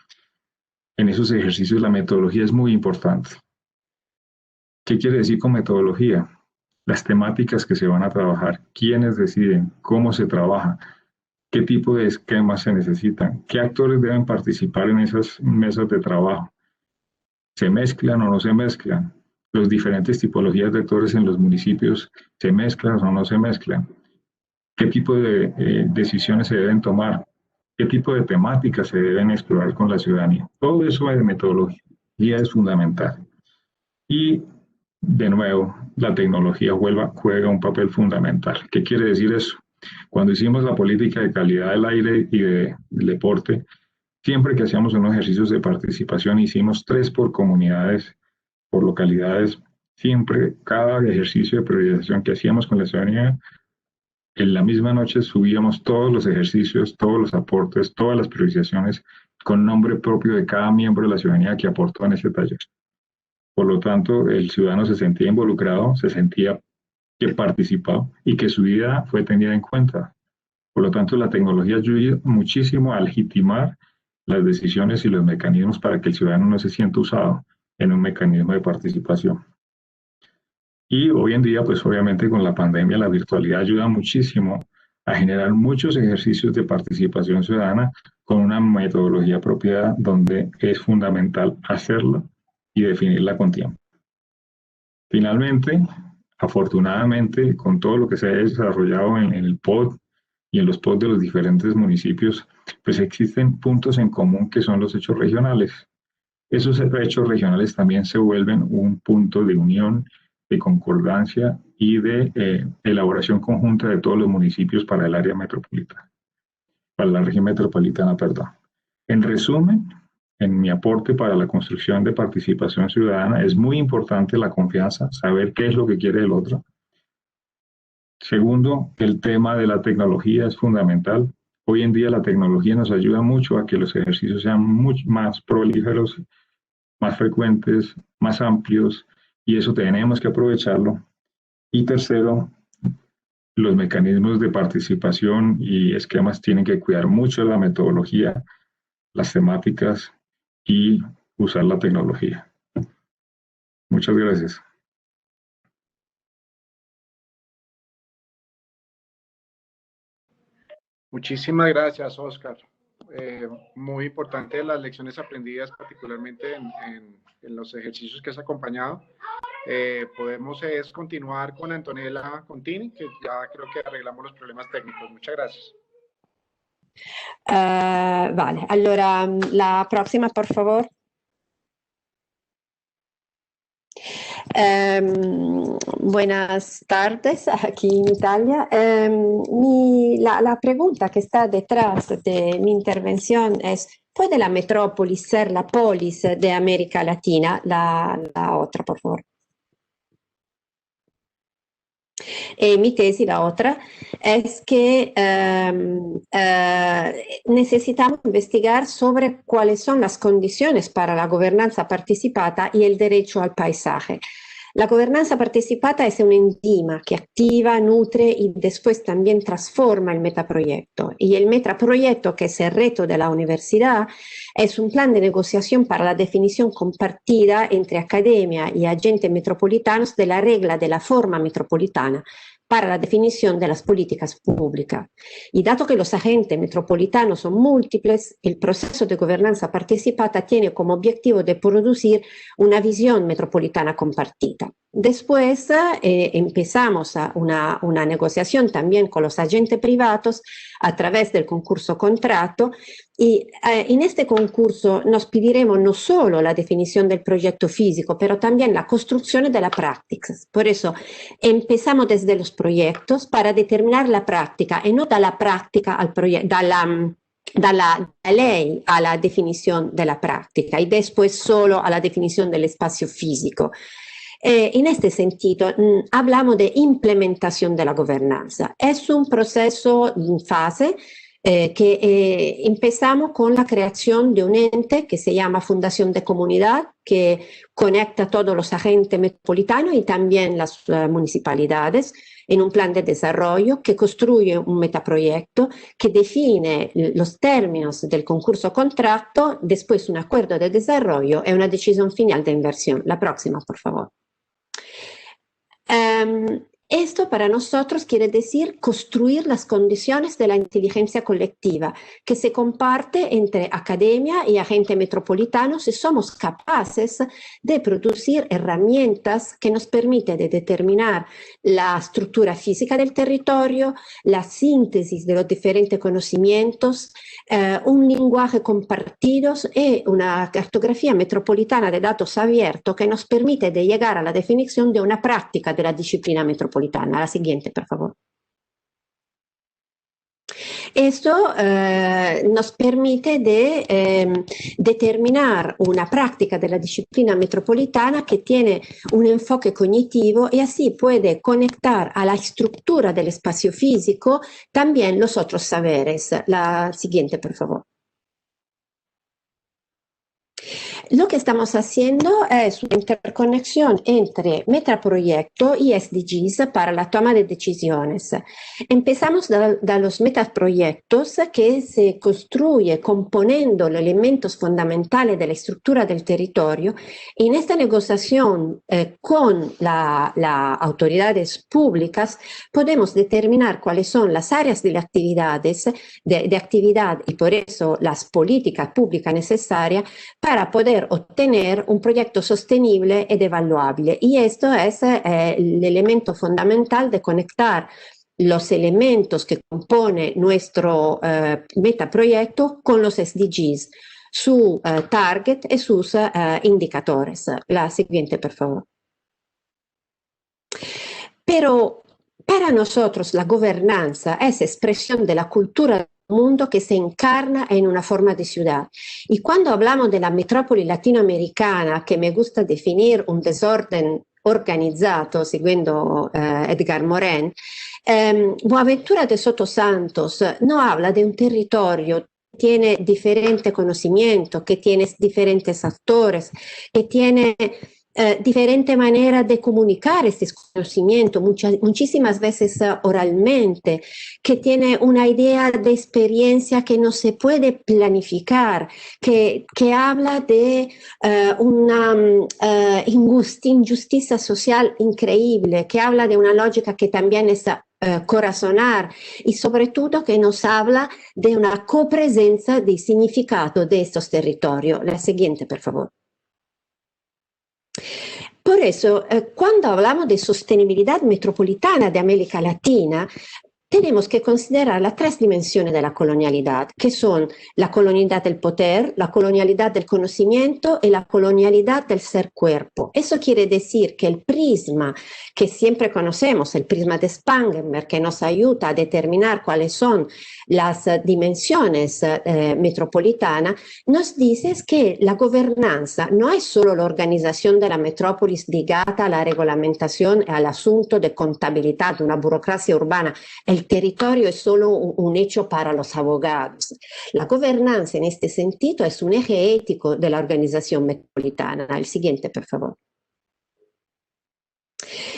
en esos ejercicios la metodología es muy importante. ¿Qué quiere decir con metodología? Las temáticas que se van a trabajar, quiénes deciden, cómo se trabaja, qué tipo de esquemas se necesitan, qué actores deben participar en esas mesas de trabajo. ¿Se mezclan o no se mezclan? Las diferentes tipologías de actores en los municipios, ¿se mezclan o no se mezclan? ¿Qué tipo de decisiones se deben tomar? ¿Qué tipo de temáticas se deben explorar con la ciudadanía? Todo eso de metodología es fundamental. Y, de nuevo, la tecnología juega un papel fundamental. ¿Qué quiere decir eso? Cuando hicimos la política de calidad del aire y del deporte, siempre que hacíamos unos ejercicios de participación, hicimos 3 por comunidades, por localidades. Siempre, cada ejercicio de priorización que hacíamos con la ciudadanía, en la misma noche subíamos todos los ejercicios, todos los aportes, todas las priorizaciones con nombre propio de cada miembro de la ciudadanía que aportó en ese taller. Por lo tanto, el ciudadano se sentía involucrado, se sentía que participó y que su vida fue tenida en cuenta. Por lo tanto, la tecnología ayuda muchísimo a legitimar las decisiones y los mecanismos para que el ciudadano no se sienta usado en un mecanismo de participación. Y hoy en día, pues obviamente con la pandemia, la virtualidad ayuda muchísimo a generar muchos ejercicios de participación ciudadana con una metodología apropiada donde es fundamental hacerlo y definirla con tiempo. Finalmente, afortunadamente, con todo lo que se ha desarrollado en el POD y en los POD de los diferentes municipios, pues existen puntos en común que son los hechos regionales. Esos hechos regionales también se vuelven un punto de unión, de concordancia y de elaboración conjunta de todos los municipios para el área metropolitana, para la región metropolitana, perdón. En resumen, en mi aporte para la construcción de participación ciudadana, es muy importante la confianza, saber qué es lo que quiere el otro. Segundo, el tema de la tecnología es fundamental. Hoy en día la tecnología nos ayuda mucho a que los ejercicios sean mucho más prolíferos, más frecuentes, más amplios, y eso tenemos que aprovecharlo. Y tercero, los mecanismos de participación y esquemas tienen que cuidar mucho la metodología, las temáticas y usar la tecnología. Muchas gracias. Muchísimas gracias, Oscar. Muy importante las lecciones aprendidas, particularmente en los ejercicios que has acompañado. Podemos continuar con Antonella Contini, que ya creo que arreglamos los problemas técnicos. Muchas gracias. Vale, allora la próxima, por favor. Buenas tardes aquí en Italia. La pregunta que está detrás de mi intervención es: ¿puede la metrópoli ser la polis de América Latina? La otra, por favor. Mi tesis, la otra, es que necesitamos investigar sobre cuáles son las condiciones para la gobernanza participada y el derecho al paisaje. La gobernanza participada es un enzima que activa, nutre y después también transforma el metaproyecto. Y el metaproyecto, que es el reto de la universidad, es un plan de negociación para la definición compartida entre academia y agentes metropolitanos de la regla de la forma metropolitana para la definición de las políticas públicas. Y dado que los agentes metropolitanos son múltiples, el proceso de gobernanza participada tiene como objetivo de producir una visión metropolitana compartida. Después empezamos una negociación también con los agentes privados a través del concurso contrato y en este concurso nos pediremos no solo la definición del proyecto físico, pero también la construcción de la práctica. Por eso empezamos desde los proyectos para determinar la práctica y no da la práctica al proyecto, dalla ley a la definición de la práctica y después solo a la definición del espacio físico. En este sentido, hablamos de implementación de la gobernanza. Es un proceso en fase que empezamos con la creación de un ente que se llama Fundación de Comunidad, que conecta a todos los agentes metropolitanos y también las municipalidades en un plan de desarrollo que construye un metaproyecto que define los términos del concurso contrato, después un acuerdo de desarrollo y una decisión final de inversión. La próxima, por favor. Esto para nosotros quiere decir construir las condiciones de la inteligencia colectiva que se comparte entre academia y agente metropolitano si somos capaces de producir herramientas que nos permiten de determinar la estructura física del territorio, la síntesis de los diferentes conocimientos, un lenguaje compartido y una cartografía metropolitana de datos abiertos que nos permite de llegar a la definición de una práctica de la disciplina metropolitana. La siguiente, por favor. Esto nos permite de determinar una práctica de la disciplina metropolitana que tiene un enfoque cognitivo y así puede conectar a la estructura del espacio físico también los otros saberes. La siguiente, por favor. Lo que estamos haciendo es una interconexión entre metaproyecto y SDGs para la toma de decisiones. Empezamos de los metaproyectos que se construye componiendo los elementos fundamentales de la estructura del territorio. En esta negociación con las autoridades públicas podemos determinar cuáles son las áreas de actividades de actividad y por eso las políticas públicas necesarias para poder obtener un proyecto sostenible ed evaluable. Y esto es el elemento fundamental de conectar los elementos que compone nuestro metaproyecto con los SDGs, su target y sus indicadores. La siguiente, por favor. Pero para nosotros la gobernanza es expresión de la cultura mundo que se encarna en una forma de ciudad. Y cuando hablamos de la metrópoli latinoamericana, que me gusta definir un desorden organizzato, seguendo Edgar Morin, Boaventura de Soto Santos no habla de un territorio que tiene diferente conocimiento, que tiene diferentes actores, que tiene diferente manera de comunicar este conocimiento, muchísimas veces oralmente, que tiene una idea de experiencia que no se puede planificar, que habla de una injusticia social increíble, que habla de una lógica que también es corazonar y sobre todo que nos habla de una copresencia de significado de estos territorios. La siguiente, por favor. Por eso, cuando hablamos de sostenibilidad metropolitana de América Latina, tenemos que considerar las tres dimensiones de la colonialidad, que son la colonialidad del poder, la colonialidad del conocimiento y la colonialidad del ser cuerpo. Eso quiere decir que el prisma que siempre conocemos, el prisma de Spangenberg, que nos ayuda a determinar cuáles son las dimensiones metropolitanas, nos dice que la gobernanza no es solo la organización de la metrópolis ligada a la regulamentación y al asunto de contabilidad de una burocracia urbana. El territorio es solo un hecho para los abogados. La gobernanza en este sentido es un eje ético de la organización metropolitana. El siguiente, por favor.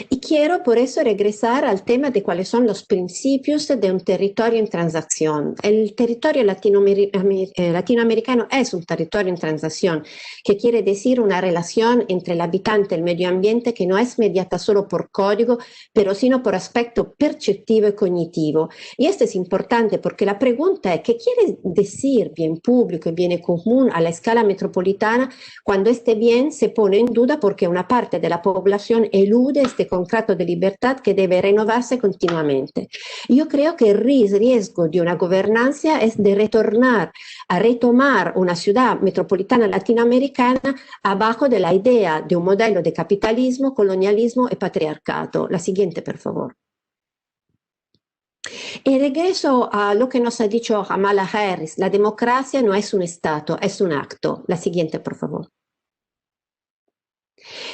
Y quiero por eso regresar al tema de cuáles son los principios de un territorio en transacción. El territorio latinoamericano es un territorio en transacción, que quiere decir una relación entre el habitante y el medio ambiente que no es mediata solo por código, pero sino por aspecto perceptivo y cognitivo. Y esto es importante porque la pregunta es ¿qué quiere decir bien público y bien común a la escala metropolitana cuando este bien se pone en duda porque una parte de la población elude este contrato de libertad que debe renovarse continuamente? Yo creo que el riesgo de una gobernanza es de retornar a retomar una ciudad metropolitana latinoamericana abajo de la idea de un modelo de capitalismo, colonialismo y patriarcado. La siguiente, por favor. Y regreso a lo que nos ha dicho Kamala Harris, la democracia no es un estado, es un acto. La siguiente, por favor.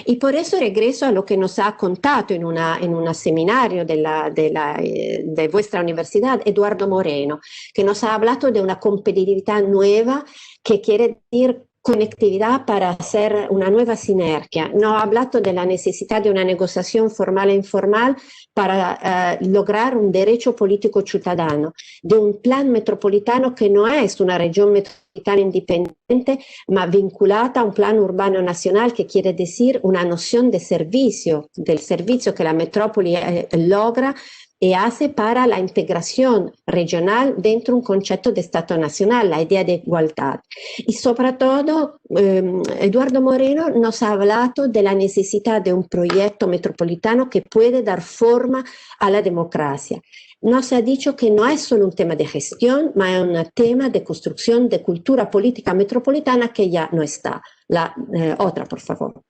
Y por eso regreso a lo que nos ha contado en un seminario de vuestra universidad, Eduardo Moreno, que nos ha hablado de una competitividad nueva que quiere decir conectividad para hacer una nueva sinergia. No ha hablado de la necesidad de una negociación formal e informal para lograr un derecho político ciudadano, de un plan metropolitano que no es una región metropolitana independiente, ma vinculata a un plan urbano nacional que quiere decir una noción de servicio, del servicio que la metrópoli logra y hace para la integración regional dentro un concepto de Estado nacional, la idea de igualdad. Y sobre todo, Eduardo Moreno nos ha hablado de la necesidad de un proyecto metropolitano que puede dar forma a la democracia. Nos ha dicho que no es solo un tema de gestión, ma es un tema de construcción de cultura política metropolitana que ya no está. La otra, por favor.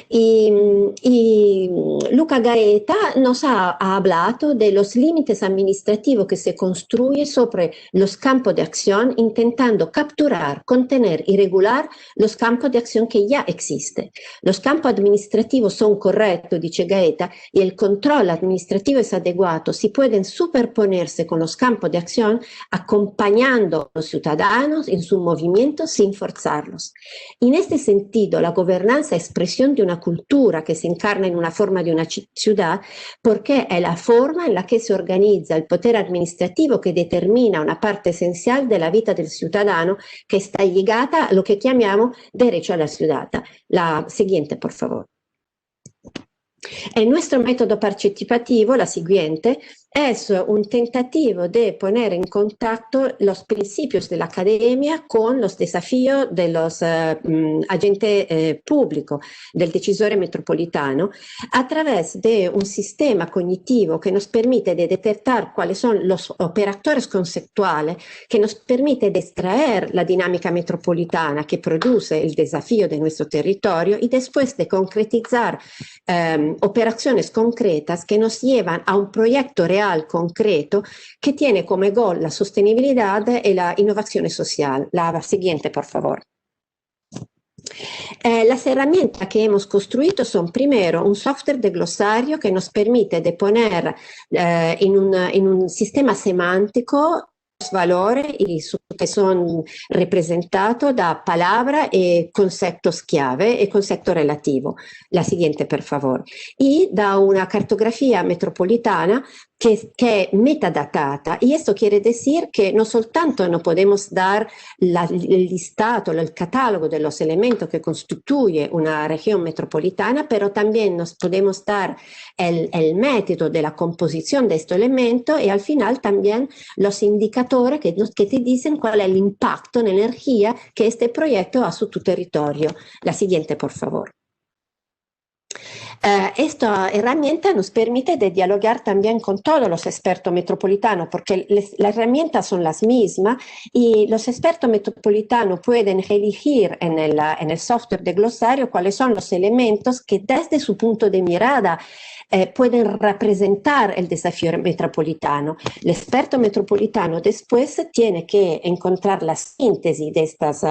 Y Luca Gaeta nos ha hablado de los límites administrativos que se construyen sobre los campos de acción, intentando capturar, contener y regular los campos de acción que ya existen. Los campos administrativos son correctos, dice Gaeta, y el control administrativo es adecuado si pueden superponerse con los campos de acción, acompañando a los ciudadanos en su movimiento sin forzarlos. En este sentido, la gobernanza es expresión de una cultura que se encarna en una forma de una ciudad, porque es la forma en la que se organiza el poder administrativo que determina una parte esencial de la vida del ciudadano que está ligada a lo que llamamos derecho a la ciudad. La siguiente, por favor. El nuestro método participativo, la siguiente, es un tentativo de poner en contacto los principios de la academia con los desafíos de los agentes públicos, del decisore metropolitano, a través de un sistema cognitivo que nos permite de detectar cuáles son los operadores conceptuales, que nos permite de extraer la dinámica metropolitana que produce el desafío de nuestro territorio y después de concretizar operaciones concretas que nos llevan a un proyecto real concreto que tiene como goal la sostenibilidad y la innovación social. La siguiente, por favor. Las herramientas que hemos construido son primero un software de glosario que nos permite de poner en un sistema semántico los valores que son representados da palabra y conceptos clave y concepto relativo. La siguiente, por favor. Y da una cartografía metropolitana que es metadatata, y esto quiere decir que no soltanto no podemos dar el listado, el catálogo de los elementos que constituye una región metropolitana, pero también nos podemos dar el método de la composición de estos elementos y al final también los indicadores que te dicen cuál es el impacto en energía que este proyecto ha su tu territorio. La siguiente, por favor. Esta herramienta nos permite de dialogar también con todos los expertos metropolitanos, porque las herramientas son las mismas y los expertos metropolitanos pueden elegir en el software de glosario cuáles son los elementos que desde su punto de mirada pueden representar el desafío metropolitano. El experto metropolitano después tiene que encontrar la síntesis de estas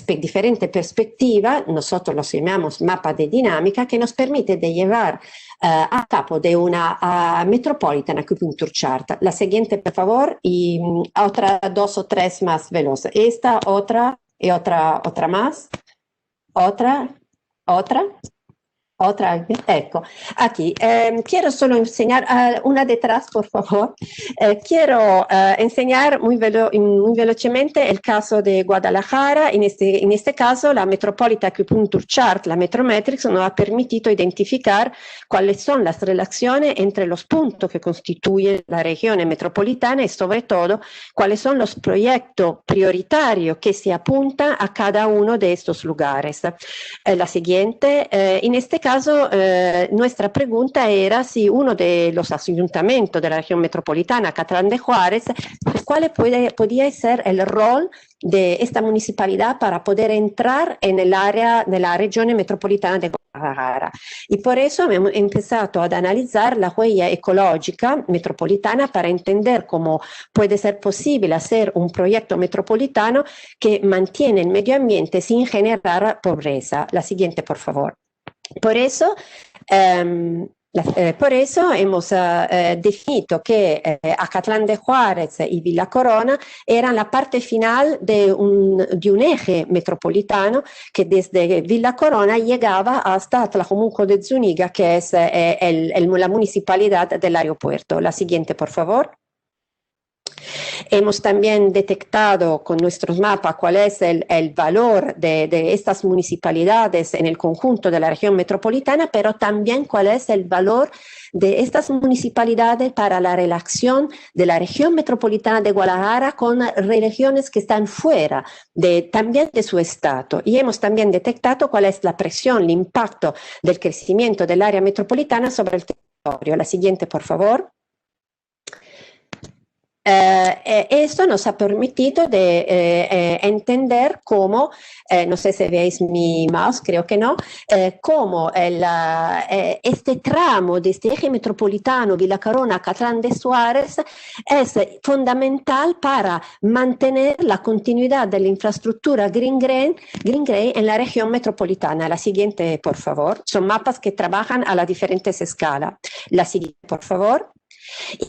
diferentes perspectivas, nosotros los llamamos mapa de dinámica, que nos permite de llevar a cabo de una Metropolitan Acupuncture Chart. La siguiente, por favor, y otra 2 o 3 más veloces. Esta, otra y otra más. Otra. Otra, ecco, aquí. Quiero solo enseñar, una detrás, por favor. Quiero enseñar muy velocemente el caso de Guadalajara. En este caso, la Metropolitan Acupuncture Chart, la Metrometrics, nos ha permitido identificar cuáles son las relaciones entre los puntos que constituyen la región metropolitana y, sobre todo, cuáles son los proyectos prioritarios que se apuntan a cada uno de estos lugares. La siguiente, en este caso, nuestra pregunta era si uno de los ayuntamientos de la región metropolitana, Catlán de Juárez, cuál podía ser el rol de esta municipalidad para poder entrar en el área de la región metropolitana de Guadalajara. Y por eso hemos empezado a analizar la huella ecológica metropolitana para entender cómo puede ser posible hacer un proyecto metropolitano que mantiene el medio ambiente sin generar pobreza. La siguiente, por favor. Por eso hemos definido que Acatlán de Juárez y Villa Corona eran la parte final de un eje metropolitano que desde Villa Corona llegaba hasta Tlajomulco de Zúñiga, que es la municipalidad del aeropuerto. La siguiente, por favor. Hemos también detectado con nuestros mapas cuál es el valor de estas municipalidades en el conjunto de la región metropolitana, pero también cuál es el valor de estas municipalidades para la relación de la región metropolitana de Guadalajara con regiones que están fuera también de su estado. Y hemos también detectado cuál es la presión, el impacto del crecimiento del área metropolitana sobre el territorio. La siguiente, por favor. Esto nos ha permitido de entender cómo, no sé si veis mi mouse, creo que no, cómo este tramo de este eje metropolitano Villa Corona, Catlán de Juárez es fundamental para mantener la continuidad de la infraestructura Green Grey en la región metropolitana. La siguiente, por favor. Son mapas que trabajan a las diferentes escalas. La siguiente, por favor.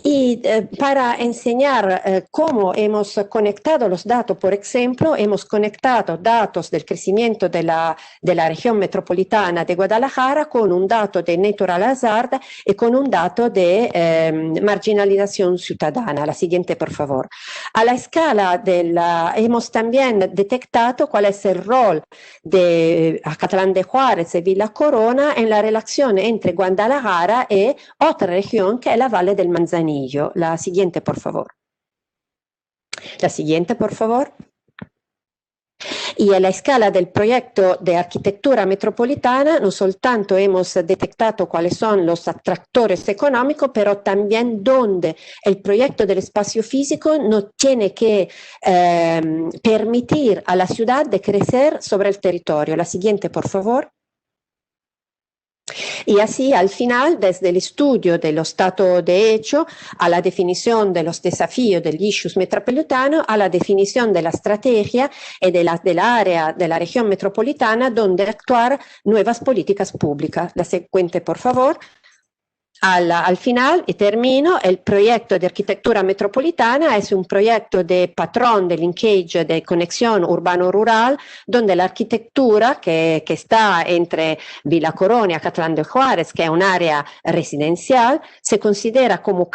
Y para enseñar cómo hemos conectado los datos, por ejemplo, hemos conectado datos del crecimiento de la región metropolitana de Guadalajara con un dato de Natural Hazard y con un dato de marginalización ciudadana. La siguiente, por favor. A la escala hemos también detectado cuál es el rol de Acatlán de Juárez y Villa Corona en la relación entre Guadalajara y otra región que es la Valle del Manzanillo. La siguiente, por favor. La siguiente, por favor. Y a la escala del proyecto de arquitectura metropolitana, no soltanto hemos detectado cuáles son los atractores económicos, pero también donde el proyecto del espacio físico no tiene que permitir a la ciudad de crecer sobre el territorio. La siguiente, por favor. Y así, al final, desde el estudio de los datos de hecho a la definición de los desafíos del issues metropolitano, a la definición de la estrategia y del área de la región metropolitana donde actuar nuevas políticas públicas. La siguiente, por favor. Al final, y termino, el proyecto de arquitectura metropolitana es un proyecto de patrón de linkage de conexión urbano-rural, donde la arquitectura que está entre Villa Corona y Acatlán de Juárez, que es un área residencial, se considera como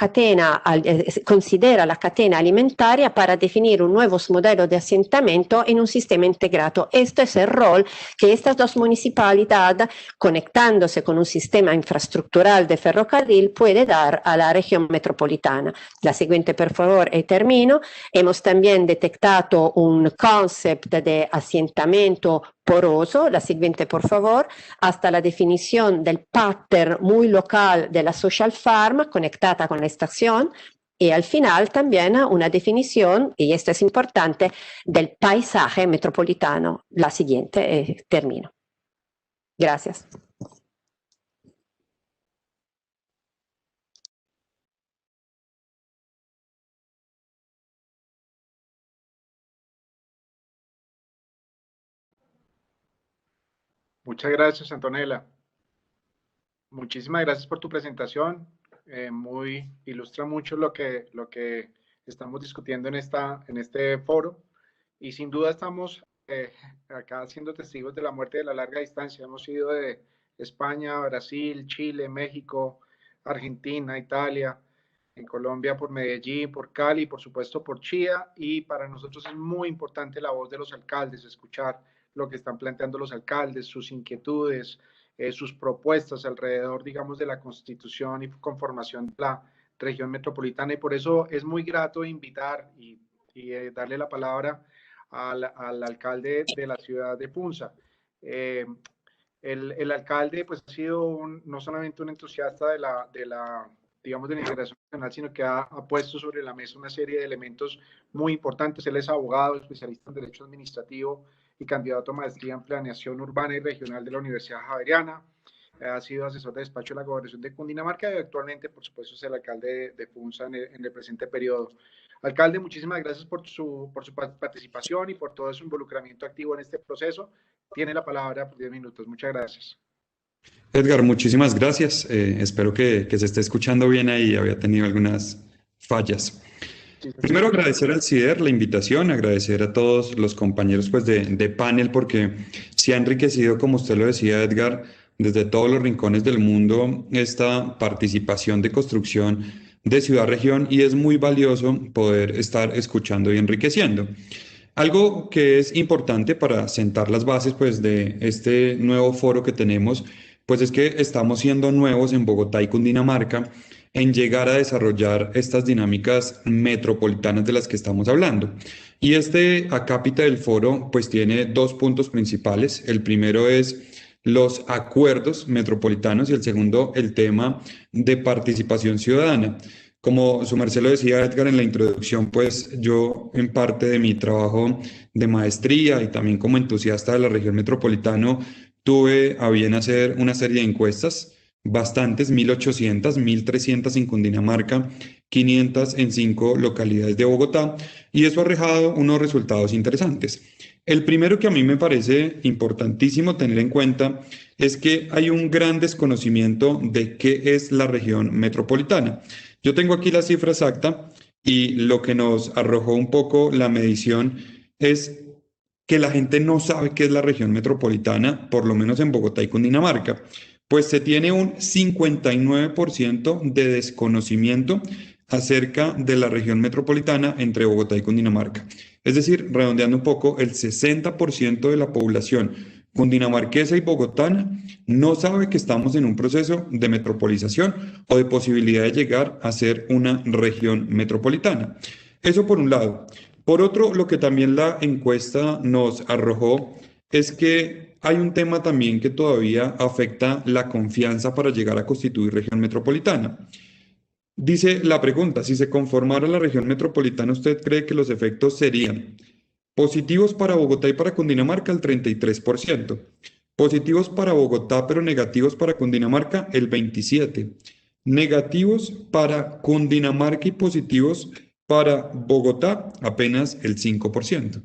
considera la cadena alimentaria para definir un nuevo modelo de asentamiento en un sistema integrado. Este es el rol que estas dos municipalidades, conectándose con un sistema infraestructural de ferrocarril, puede dar a la región metropolitana. La siguiente, por favor, y termino. Hemos también detectado un concepto de asentamiento poroso, la siguiente, por favor, hasta la definición del pattern muy local de la social farm conectada con la estación. Y al final también una definición, y esto es importante, del paisaje metropolitano. La siguiente, termino. Gracias. Muchas gracias, Antonella. Muchísimas gracias por tu presentación. Ilustra mucho lo que estamos discutiendo en este foro. Y sin duda estamos acá siendo testigos de la muerte de la larga distancia. Hemos ido de España, Brasil, Chile, México, Argentina, Italia, en Colombia por Medellín, por Cali, por supuesto por Chía, y para nosotros es muy importante la voz de los alcaldes, escuchar lo que están planteando los alcaldes, sus inquietudes, sus propuestas alrededor, digamos, de la constitución y conformación de la región metropolitana, y por eso es muy grato invitar y darle la palabra al alcalde de la ciudad de Funza. El alcalde pues ha sido no solamente un entusiasta digamos, de la integración nacional, sino que ha puesto sobre la mesa una serie de elementos muy importantes. Él es abogado, especialista en Derecho Administrativo y candidato a maestría en Planeación Urbana y Regional de la Universidad Javeriana. Ha sido asesor de despacho de la Gobernación de Cundinamarca y actualmente, por supuesto, es el alcalde de Funza en el presente periodo. Alcalde, muchísimas gracias por su participación y por todo su involucramiento activo en este proceso. Tiene la palabra por 10 minutos. Muchas gracias. Edgar, muchísimas gracias. Espero que se esté escuchando bien ahí. Había tenido algunas fallas. Primero agradecer al CIDER la invitación, agradecer a todos los compañeros pues, de panel porque se ha enriquecido, como usted lo decía, Edgar, desde todos los rincones del mundo esta participación de construcción de ciudad-región y es muy valioso poder estar escuchando y enriqueciendo. Algo que es importante para sentar las bases pues, de este nuevo foro que tenemos, pues es que estamos siendo nuevos en Bogotá y Cundinamarca en llegar a desarrollar estas dinámicas metropolitanas de las que estamos hablando. Y este acápite del foro pues tiene dos puntos principales. El primero es los acuerdos metropolitanos y el segundo el tema de participación ciudadana. Como su merced lo decía Edgar en la introducción, pues yo en parte de mi trabajo de maestría y también como entusiasta de la región metropolitana tuve a bien hacer una serie de encuestas, bastantes, 1.800, 1.300 en Cundinamarca, 500 en 5 localidades de Bogotá y eso ha arrojado unos resultados interesantes. El primero que a mí me parece importantísimo tener en cuenta es que hay un gran desconocimiento de qué es la región metropolitana. Yo tengo aquí la cifra exacta y lo que nos arrojó un poco la medición es que la gente no sabe qué es la región metropolitana, por lo menos en Bogotá y Cundinamarca, pues se tiene un 59% de desconocimiento acerca de la región metropolitana entre Bogotá y Cundinamarca. Es decir, redondeando un poco, el 60% de la población cundinamarquesa y bogotana no sabe que estamos en un proceso de metropolización o de posibilidad de llegar a ser una región metropolitana. Eso por un lado. Por otro, lo que también la encuesta nos arrojó es que hay un tema también que todavía afecta la confianza para llegar a constituir región metropolitana. Dice la pregunta, si se conformara la región metropolitana, ¿usted cree que los efectos serían positivos para Bogotá y para Cundinamarca? El 33%. Positivos para Bogotá, pero negativos para Cundinamarca, el 27%. Negativos para Cundinamarca y positivos para Bogotá, apenas el 5%.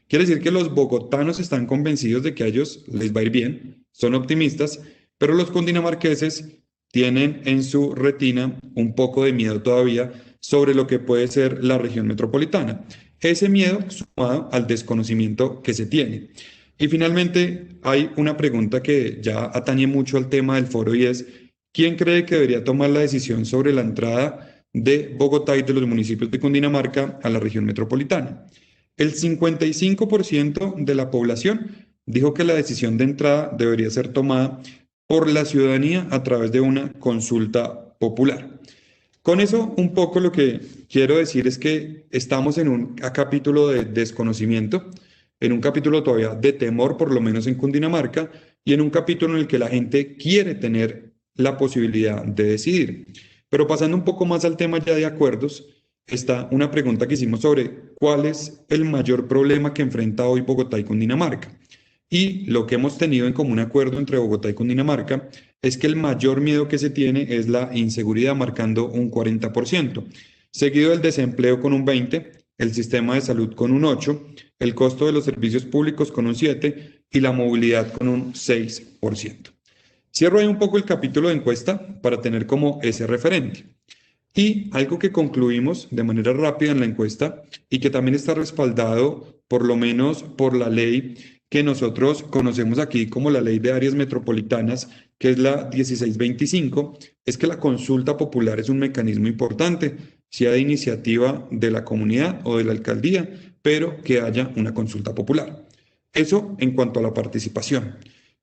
Quiere decir que los bogotanos están convencidos de que a ellos les va a ir bien, son optimistas, pero los cundinamarqueses tienen en su retina un poco de miedo todavía sobre lo que puede ser la región metropolitana. Ese miedo sumado al desconocimiento que se tiene. Y finalmente hay una pregunta que ya atañe mucho al tema del foro y es, ¿quién cree que debería tomar la decisión sobre la entrada de Bogotá y de los municipios de Cundinamarca a la región metropolitana? El 55% de la población dijo que la decisión de entrada debería ser tomada por la ciudadanía a través de una consulta popular. Con eso, un poco lo que quiero decir es que estamos en un capítulo de desconocimiento, en un capítulo todavía de temor, por lo menos en Cundinamarca, y en un capítulo en el que la gente quiere tener la posibilidad de decidir. Pero pasando un poco más al tema ya de acuerdos, está una pregunta que hicimos sobre cuál es el mayor problema que enfrenta hoy Bogotá y Cundinamarca. Y lo que hemos tenido en común acuerdo entre Bogotá y Cundinamarca es que el mayor miedo que se tiene es la inseguridad, marcando un 40%, seguido del desempleo con un 20%, el sistema de salud con un 8%, el costo de los servicios públicos con un 7% y la movilidad con un 6%. Cierro ahí un poco el capítulo de encuesta para tener como ese referente. Y algo que concluimos de manera rápida en la encuesta y que también está respaldado por lo menos por la ley que nosotros conocemos aquí como la Ley de Áreas Metropolitanas, que es la 1625, es que la consulta popular es un mecanismo importante, sea de iniciativa de la comunidad o de la alcaldía, pero que haya una consulta popular. Eso en cuanto a la participación.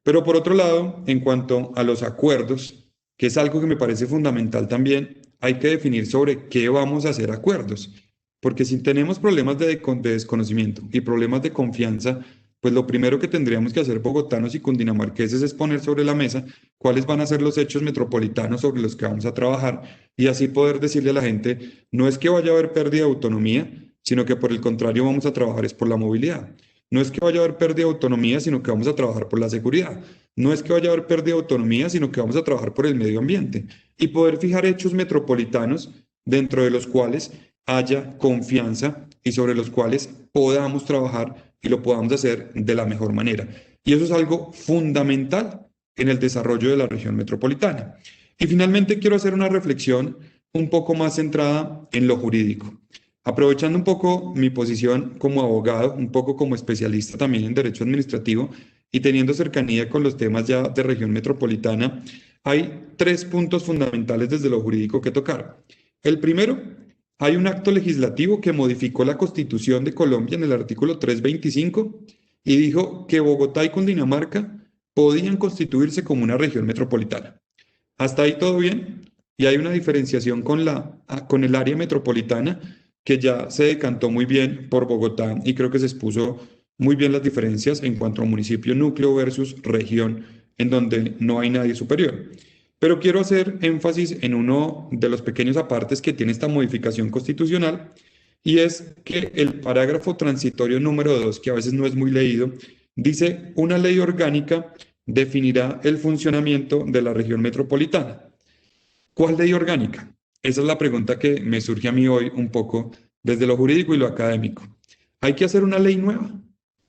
Pero por otro lado, en cuanto a los acuerdos, que es algo que me parece fundamental también, hay que definir sobre qué vamos a hacer acuerdos. Porque si tenemos problemas de desconocimiento y problemas de confianza, pues lo primero que tendríamos que hacer bogotanos y cundinamarqueses es poner sobre la mesa cuáles van a ser los hechos metropolitanos sobre los que vamos a trabajar y así poder decirle a la gente, no es que vaya a haber pérdida de autonomía, sino que por el contrario vamos a trabajar es por la movilidad. No es que vaya a haber pérdida de autonomía, sino que vamos a trabajar por la seguridad. No es que vaya a haber pérdida de autonomía, sino que vamos a trabajar por el medio ambiente y poder fijar hechos metropolitanos dentro de los cuales haya confianza y sobre los cuales podamos trabajar y lo podamos hacer de la mejor manera. Y eso es algo fundamental en el desarrollo de la región metropolitana. Y finalmente quiero hacer una reflexión un poco más centrada en lo jurídico. Aprovechando un poco mi posición como abogado, un poco como especialista también en derecho administrativo y teniendo cercanía con los temas ya de región metropolitana, hay 3 puntos fundamentales desde lo jurídico que tocar. El primero, hay un acto legislativo que modificó la Constitución de Colombia en el artículo 325 y dijo que Bogotá y Cundinamarca podían constituirse como una región metropolitana. Hasta ahí todo bien, y hay una diferenciación con el área metropolitana que ya se decantó muy bien por Bogotá y creo que se expuso muy bien las diferencias en cuanto a municipio núcleo versus región, en donde no hay nadie superior. Pero quiero hacer énfasis en uno de los pequeños apartes que tiene esta modificación constitucional, y es que el parágrafo transitorio número 2, que a veces no es muy leído, dice: una ley orgánica definirá el funcionamiento de la región metropolitana. ¿Cuál ley orgánica? Esa es la pregunta que me surge a mí hoy un poco desde lo jurídico y lo académico. ¿Hay que hacer una ley nueva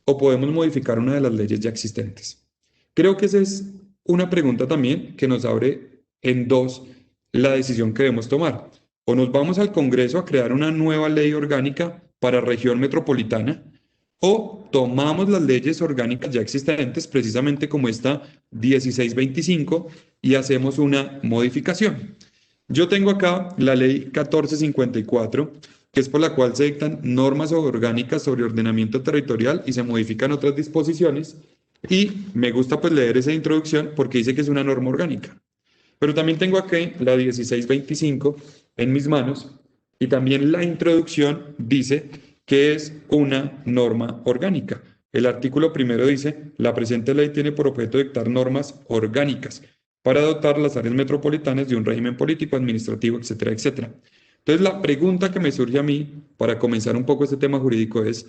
o podemos modificar una de las leyes ya existentes? Creo que esa es una pregunta también que nos abre en dos la decisión que debemos tomar. O nos vamos al Congreso a crear una nueva ley orgánica para región metropolitana, o tomamos las leyes orgánicas ya existentes, precisamente como esta 1625, y hacemos una modificación. Yo tengo acá la ley 1454, que es por la cual se dictan normas orgánicas sobre ordenamiento territorial y se modifican otras disposiciones. Y me gusta pues leer esa introducción porque dice que es una norma orgánica. Pero también tengo aquí la 1625 en mis manos y también la introducción dice que es una norma orgánica. El artículo primero dice: la presente ley tiene por objeto dictar normas orgánicas para dotar las áreas metropolitanas de un régimen político, administrativo, etcétera, etcétera. Entonces la pregunta que me surge a mí para comenzar un poco este tema jurídico es: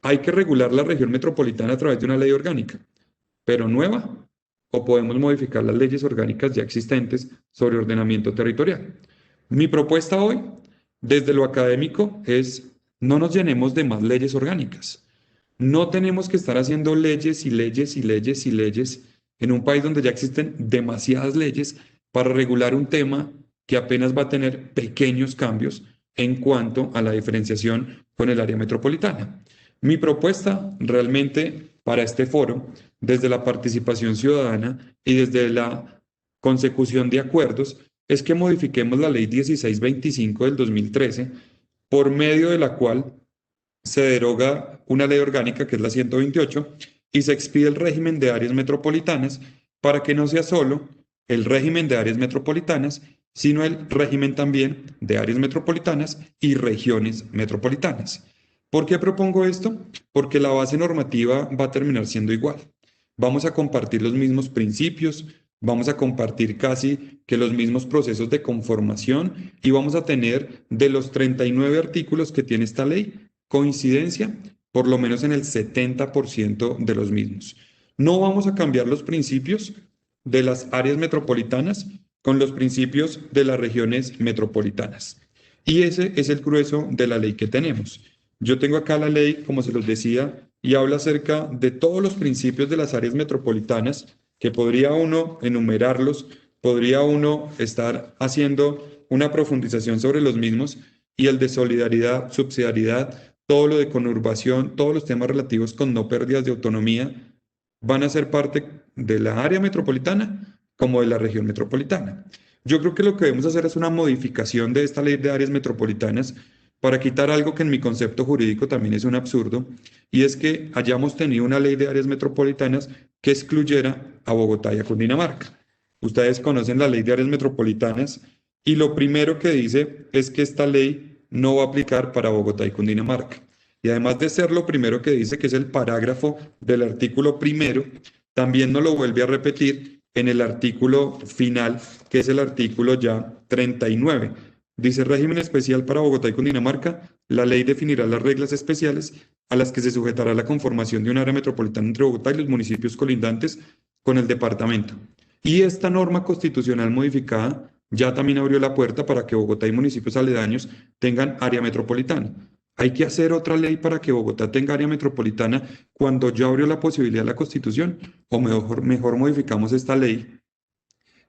¿hay que regular la región metropolitana a través de una ley orgánica, pero nueva? ¿O podemos modificar las leyes orgánicas ya existentes sobre ordenamiento territorial? Mi propuesta hoy, desde lo académico, es: no nos llenemos de más leyes orgánicas. No tenemos que estar haciendo leyes y leyes y leyes y leyes en un país donde ya existen demasiadas leyes para regular un tema que apenas va a tener pequeños cambios en cuanto a la diferenciación con el área metropolitana. Mi propuesta realmente para este foro, desde la participación ciudadana y desde la consecución de acuerdos, es que modifiquemos la ley 1625 del 2013, por medio de la cual se deroga una ley orgánica que es la 128 y se expide el régimen de áreas metropolitanas para que no sea solo el régimen de áreas metropolitanas, sino el régimen también de áreas metropolitanas y regiones metropolitanas. ¿Por qué propongo esto? Porque la base normativa va a terminar siendo igual. Vamos a compartir los mismos principios, vamos a compartir casi que los mismos procesos de conformación y vamos a tener de los 39 artículos que tiene esta ley, coincidencia por lo menos en el 70% de los mismos. No vamos a cambiar los principios de las áreas metropolitanas con los principios de las regiones metropolitanas. Y ese es el grueso de la ley que tenemos. Yo tengo acá la ley, como se los decía, y habla acerca de todos los principios de las áreas metropolitanas, que podría uno enumerarlos, podría uno estar haciendo una profundización sobre los mismos, y el de solidaridad, subsidiariedad, todo lo de conurbación, todos los temas relativos con no pérdidas de autonomía, van a ser parte de la área metropolitana como de la región metropolitana. Yo creo que lo que debemos hacer es una modificación de esta ley de áreas metropolitanas para quitar algo que en mi concepto jurídico también es un absurdo, y es que hayamos tenido una ley de áreas metropolitanas que excluyera a Bogotá y a Cundinamarca. Ustedes conocen la ley de áreas metropolitanas y lo primero que dice es que esta ley no va a aplicar para Bogotá y Cundinamarca. Y además de ser lo primero que dice, que es el parágrafo del artículo primero, también nos lo vuelve a repetir en el artículo final, que es el artículo ya 39. Dice: régimen especial para Bogotá y Cundinamarca. La ley definirá las reglas especiales a las que se sujetará la conformación de un área metropolitana entre Bogotá y los municipios colindantes con el departamento. Y esta norma constitucional modificada ya también abrió la puerta para que Bogotá y municipios aledaños tengan área metropolitana. Hay que hacer otra ley para que Bogotá tenga área metropolitana cuando ya abrió la posibilidad de la Constitución, o mejor modificamos esta ley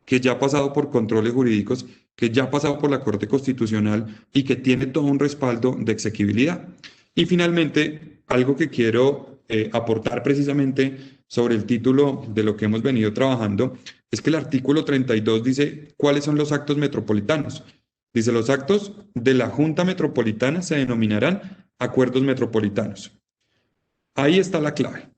que ya ha pasado por controles jurídicos, que ya ha pasado por la Corte Constitucional y que tiene todo un respaldo de exequibilidad. Y finalmente, algo que quiero aportar precisamente sobre el título de lo que hemos venido trabajando, es que el artículo 32 dice cuáles son los actos metropolitanos. Dice: los actos de la Junta Metropolitana se denominarán acuerdos metropolitanos. Ahí está la clave.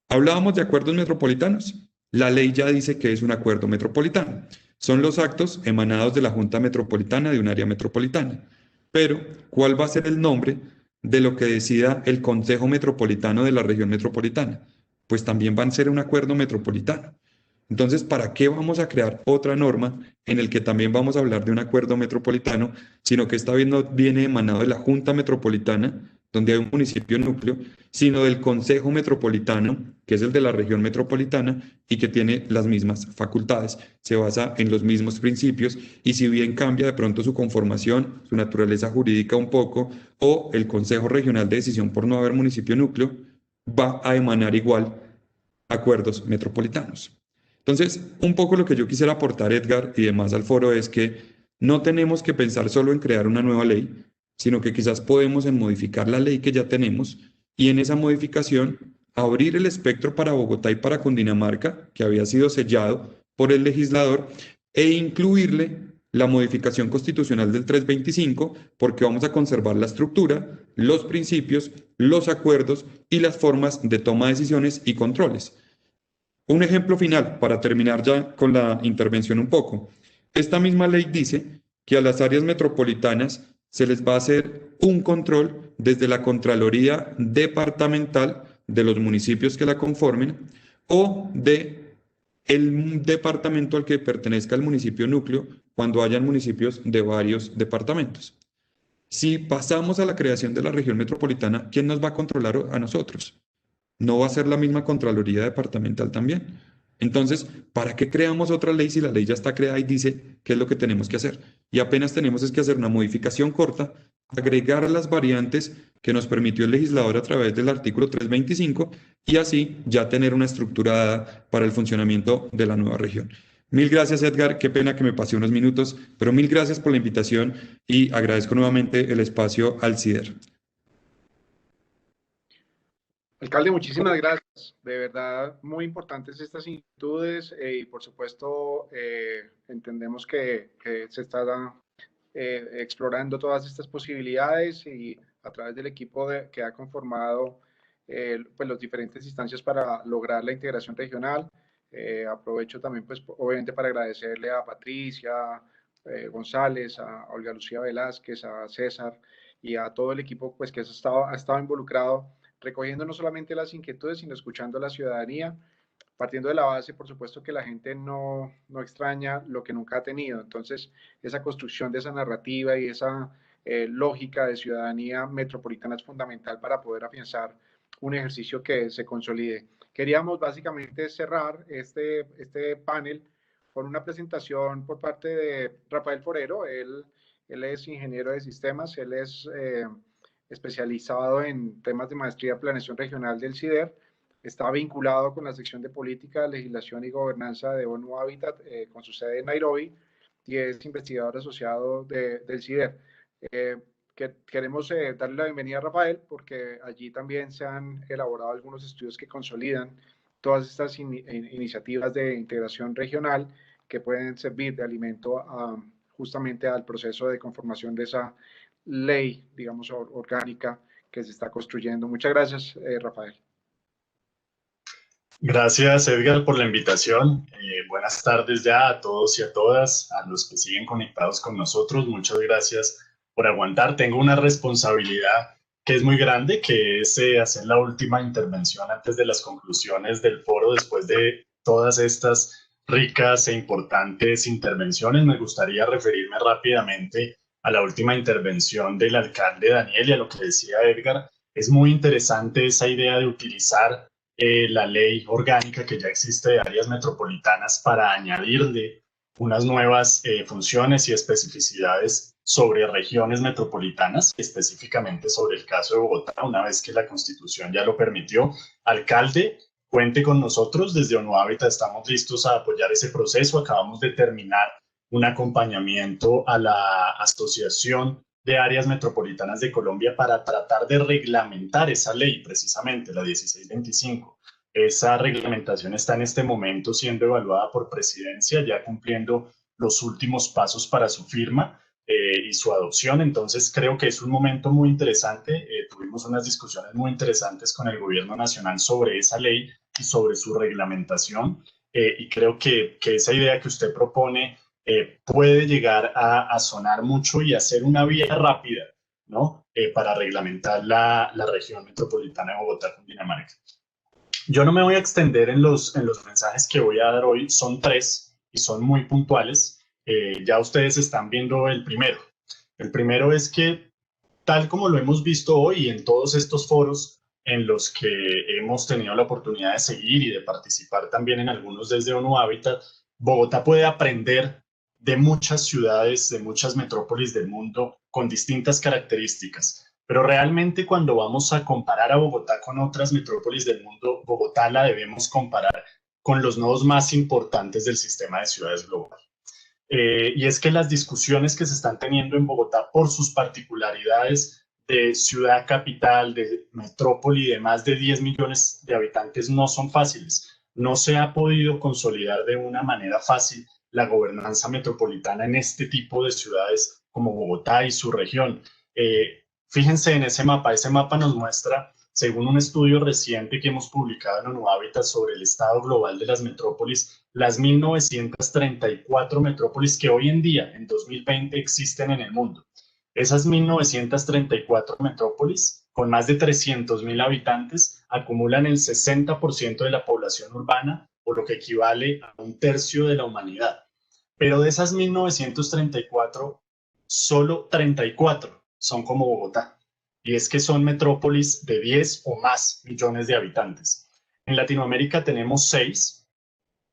Hablábamos de acuerdos metropolitanos. La ley ya dice que es un acuerdo metropolitano. Son los actos emanados de la Junta Metropolitana de un área metropolitana. Pero, ¿cuál va a ser el nombre de lo que decida el Consejo Metropolitano de la región metropolitana? Pues también van a ser un acuerdo metropolitano. Entonces, ¿para qué vamos a crear otra norma en el que también vamos a hablar de un acuerdo metropolitano, sino que esta vez no viene emanado de la Junta Metropolitana, donde hay un municipio núcleo, sino del Consejo Metropolitano, que es el de la región metropolitana y que tiene las mismas facultades, se basa en los mismos principios, y si bien cambia de pronto su conformación, su naturaleza jurídica un poco, o el Consejo Regional de Decisión por no haber municipio núcleo, va a emanar igual acuerdos metropolitanos. Entonces, un poco lo que yo quisiera aportar, Edgar, y demás al foro, es que no tenemos que pensar solo en crear una nueva ley, sino que quizás podemos en modificar la ley que ya tenemos, y en esa modificación abrir el espectro para Bogotá y para Cundinamarca, que había sido sellado por el legislador, e incluirle la modificación constitucional del 325, porque vamos a conservar la estructura, los principios, los acuerdos y las formas de toma de decisiones y controles. Un ejemplo final, para terminar ya con la intervención un poco. Esta misma ley dice que a las áreas metropolitanas se les va a hacer un control desde la Contraloría Departamental de los municipios que la conformen, o de el departamento al que pertenezca el municipio núcleo, cuando hayan municipios de varios departamentos. Si pasamos a la creación de la región metropolitana, ¿quién nos va a controlar a nosotros? ¿No va a ser la misma Contraloría Departamental también? Entonces, ¿para qué creamos otra ley si la ley ya está creada y dice qué es lo que tenemos que hacer? Y apenas tenemos es que hacer una modificación corta, agregar las variantes que nos permitió el legislador a través del artículo 325, y así ya tener una estructura dada para el funcionamiento de la nueva región. Mil gracias, Edgar. Qué pena que me pasé unos minutos, pero mil gracias por la invitación y agradezco nuevamente el espacio al CIDER. Alcalde, muchísimas gracias. De verdad, muy importantes estas inquietudes y por supuesto entendemos que se está explorando todas estas posibilidades, y a través del equipo que ha conformado pues las diferentes instancias para lograr la integración regional. Aprovecho también pues obviamente para agradecerle a Patricia González, a Olga Lucía Velázquez, a César y a todo el equipo pues que ha estado involucrado, recogiendo no solamente las inquietudes, sino escuchando a la ciudadanía, partiendo de la base, por supuesto, que la gente no extraña lo que nunca ha tenido. Entonces, esa construcción de esa narrativa y esa lógica de ciudadanía metropolitana es fundamental para poder afianzar un ejercicio que se consolide. Queríamos básicamente cerrar este panel con una presentación por parte de Rafael Forero. Él es ingeniero de sistemas, él es especializado en temas de maestría en planeación regional del CIDER, está vinculado con la sección de política, legislación y gobernanza de ONU Habitat, con su sede en Nairobi, y es investigador asociado del CIDER. queremos darle la bienvenida a Rafael porque allí también se han elaborado algunos estudios que consolidan todas estas iniciativas de integración regional que pueden servir de alimento justamente al proceso de conformación de esa ley, digamos, orgánica que se está construyendo. Muchas gracias, Rafael. Gracias, Edgar, por la invitación. Buenas tardes ya a todos y a todas, a los que siguen conectados con nosotros. Muchas gracias por aguantar. Tengo una responsabilidad que es muy grande, que es hacer la última intervención antes de las conclusiones del foro, después de todas estas ricas e importantes intervenciones. Me gustaría referirme rápidamente a la última intervención del alcalde Daniel y a lo que decía Edgar. Es muy interesante esa idea de utilizar la ley orgánica que ya existe de áreas metropolitanas para añadirle unas nuevas funciones y especificidades sobre regiones metropolitanas, específicamente sobre el caso de Bogotá, una vez que la Constitución ya lo permitió. Alcalde, cuente con nosotros, desde ONU Hábitat estamos listos a apoyar ese proceso. Acabamos de terminar un acompañamiento a la Asociación de Áreas Metropolitanas de Colombia para tratar de reglamentar esa ley, precisamente la 1625. Esa reglamentación está en este momento siendo evaluada por Presidencia, ya cumpliendo los últimos pasos para su firma y su adopción. Entonces creo que es un momento muy interesante. Tuvimos unas discusiones muy interesantes con el Gobierno Nacional sobre esa ley y sobre su reglamentación. Y creo que esa idea que usted propone puede llegar a sonar mucho y hacer una vía rápida, ¿no? Para reglamentar la región metropolitana de Bogotá, Cundinamarca. Yo no me voy a extender en los mensajes que voy a dar hoy, son 3 y son muy puntuales. Ya ustedes están viendo el primero. El primero es que, tal como lo hemos visto hoy en todos estos foros en los que hemos tenido la oportunidad de seguir y de participar también en algunos desde ONU Hábitat, Bogotá puede aprender de muchas ciudades, de muchas metrópolis del mundo con distintas características. Pero realmente cuando vamos a comparar a Bogotá con otras metrópolis del mundo, Bogotá la debemos comparar con los nodos más importantes del sistema de ciudades global. Y es que las discusiones que se están teniendo en Bogotá por sus particularidades de ciudad capital, de metrópoli de más de 10 millones de habitantes no son fáciles. No se ha podido consolidar de una manera fácil la gobernanza metropolitana en este tipo de ciudades como Bogotá y su región. Fíjense en ese mapa nos muestra, según un estudio reciente que hemos publicado en ONU Hábitat sobre el estado global de las metrópolis, las 1934 metrópolis que hoy en día, en 2020, existen en el mundo. Esas 1934 metrópolis, con más de 300.000 habitantes, acumulan el 60% de la población urbana, o lo que equivale a 1/3 de la humanidad. Pero de esas 1934, solo 34 son como Bogotá. Y es que son metrópolis de 10 o más millones de habitantes. En Latinoamérica tenemos 6.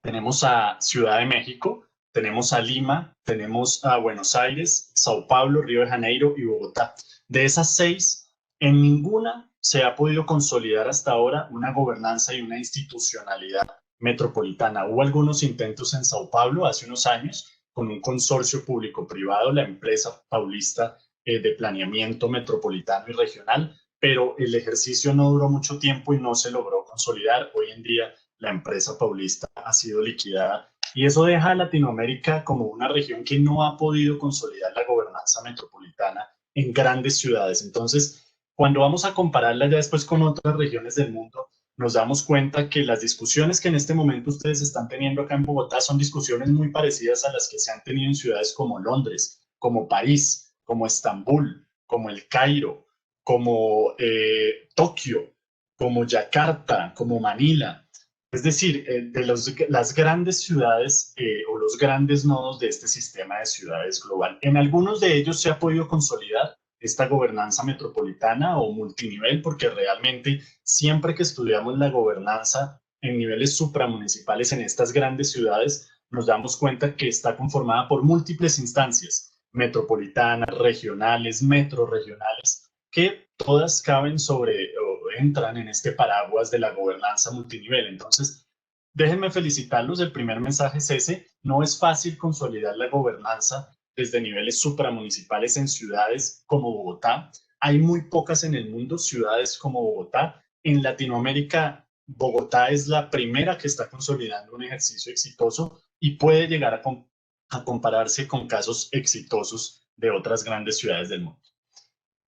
Tenemos a Ciudad de México, tenemos a Lima, tenemos a Buenos Aires, Sao Paulo, Río de Janeiro y Bogotá. De esas 6, en ninguna se ha podido consolidar hasta ahora una gobernanza y una institucionalidad metropolitana. Hubo algunos intentos en Sao Paulo hace unos años con un consorcio público-privado, la empresa paulista de planeamiento metropolitano y regional, pero el ejercicio no duró mucho tiempo y no se logró consolidar. Hoy en día la empresa paulista ha sido liquidada y eso deja a Latinoamérica como una región que no ha podido consolidar la gobernanza metropolitana en grandes ciudades. Entonces, cuando vamos a compararla ya después con otras regiones del mundo, nos damos cuenta que las discusiones que en este momento ustedes están teniendo acá en Bogotá son discusiones muy parecidas a las que se han tenido en ciudades como Londres, como París, como Estambul, como El Cairo, como Tokio, como Yakarta, como Manila. Es decir, de las grandes ciudades o los grandes nodos de este sistema de ciudades global. En algunos de ellos se ha podido consolidar esta gobernanza metropolitana o multinivel, porque realmente siempre que estudiamos la gobernanza en niveles supramunicipales en estas grandes ciudades, nos damos cuenta que está conformada por múltiples instancias, metropolitanas, regionales, metrorregionales, que todas caben sobre o entran en este paraguas de la gobernanza multinivel. Entonces, déjenme felicitarlos, el primer mensaje es ese, no es fácil consolidar la gobernanza desde niveles supramunicipales en ciudades como Bogotá. Hay muy pocas en el mundo ciudades como Bogotá. En Latinoamérica, Bogotá es la primera que está consolidando un ejercicio exitoso y puede llegar a compararse con casos exitosos de otras grandes ciudades del mundo.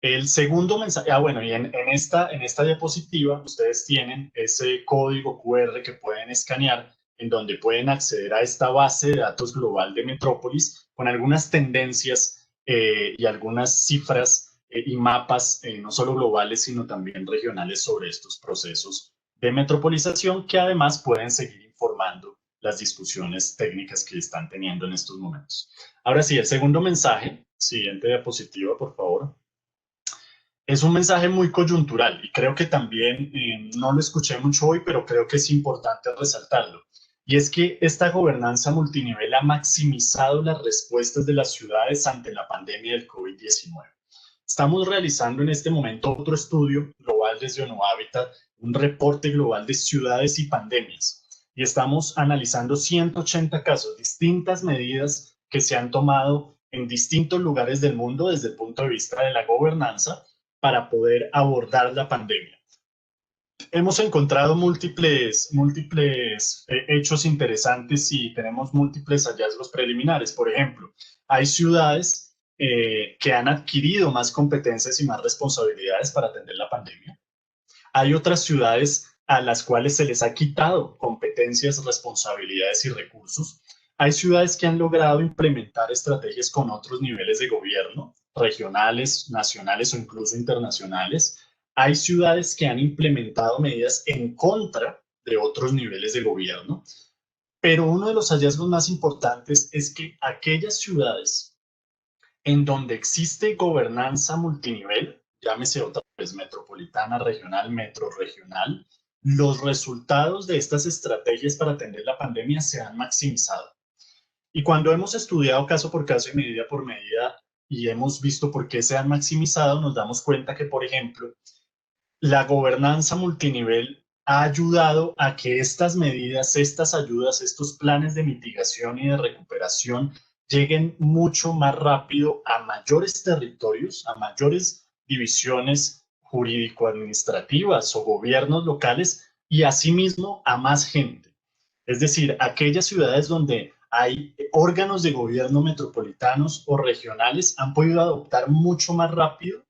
El segundo mensaje, bueno, y en esta diapositiva ustedes tienen ese código QR que pueden escanear, en donde pueden acceder a esta base de datos global de Metrópolis con algunas tendencias y algunas cifras y mapas, no solo globales, sino también regionales sobre estos procesos de metropolización, que además pueden seguir informando las discusiones técnicas que están teniendo en estos momentos. Ahora sí, el segundo mensaje, siguiente diapositiva, por favor. Es un mensaje muy coyuntural y creo que también, no lo escuché mucho hoy, pero creo que es importante resaltarlo. Y es que esta gobernanza multinivel ha maximizado las respuestas de las ciudades ante la pandemia del COVID-19. Estamos realizando en este momento otro estudio global desde ONU Habitat, un reporte global de ciudades y pandemias. Y estamos analizando 180 casos, distintas medidas que se han tomado en distintos lugares del mundo desde el punto de vista de la gobernanza para poder abordar la pandemia. Hemos encontrado múltiples hechos interesantes y tenemos múltiples hallazgos preliminares. Por ejemplo, hay ciudades que han adquirido más competencias y más responsabilidades para atender la pandemia. Hay otras ciudades a las cuales se les ha quitado competencias, responsabilidades y recursos. Hay ciudades que han logrado implementar estrategias con otros niveles de gobierno, regionales, nacionales o incluso internacionales. Hay ciudades que han implementado medidas en contra de otros niveles de gobierno. Pero uno de los hallazgos más importantes es que aquellas ciudades en donde existe gobernanza multinivel, llámese otra vez metropolitana, regional, metrorregional, los resultados de estas estrategias para atender la pandemia se han maximizado. Y cuando hemos estudiado caso por caso y medida por medida y hemos visto por qué se han maximizado, nos damos cuenta que, por ejemplo, la gobernanza multinivel ha ayudado a que estas medidas, estas ayudas, estos planes de mitigación y de recuperación lleguen mucho más rápido a mayores territorios, a mayores divisiones jurídico-administrativas o gobiernos locales y asimismo a más gente. Es decir, aquellas ciudades donde hay órganos de gobierno metropolitanos o regionales han podido adoptar mucho más rápido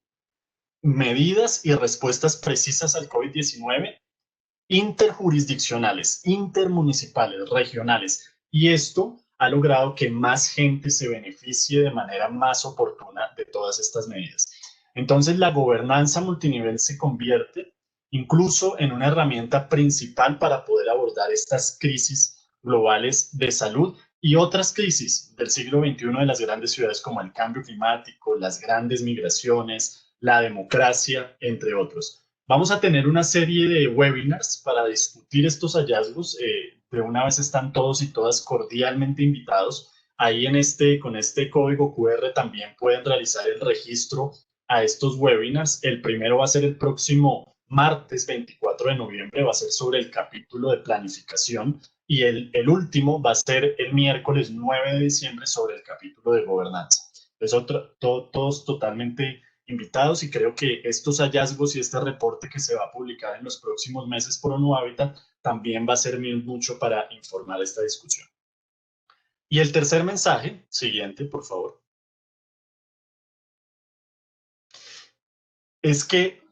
medidas y respuestas precisas al COVID-19, interjurisdiccionales, intermunicipales, regionales. Y esto ha logrado que más gente se beneficie de manera más oportuna de todas estas medidas. Entonces, la gobernanza multinivel se convierte incluso en una herramienta principal para poder abordar estas crisis globales de salud y otras crisis del siglo XXI de las grandes ciudades como el cambio climático, las grandes migraciones, la democracia, entre otros. Vamos a tener una serie de webinars para discutir estos hallazgos. De una vez están todos y todas cordialmente invitados. Ahí con este código QR también pueden realizar el registro a estos webinars. El primero va a ser el próximo martes 24 de noviembre, va a ser sobre el capítulo de planificación, y el último va a ser el miércoles 9 de diciembre sobre el capítulo de gobernanza. Entonces, todos totalmente invitados, y creo que estos hallazgos y este reporte que se va a publicar en los próximos meses por ONU Habitat también va a servir mucho para informar esta discusión. Y el tercer mensaje, siguiente, por favor, es que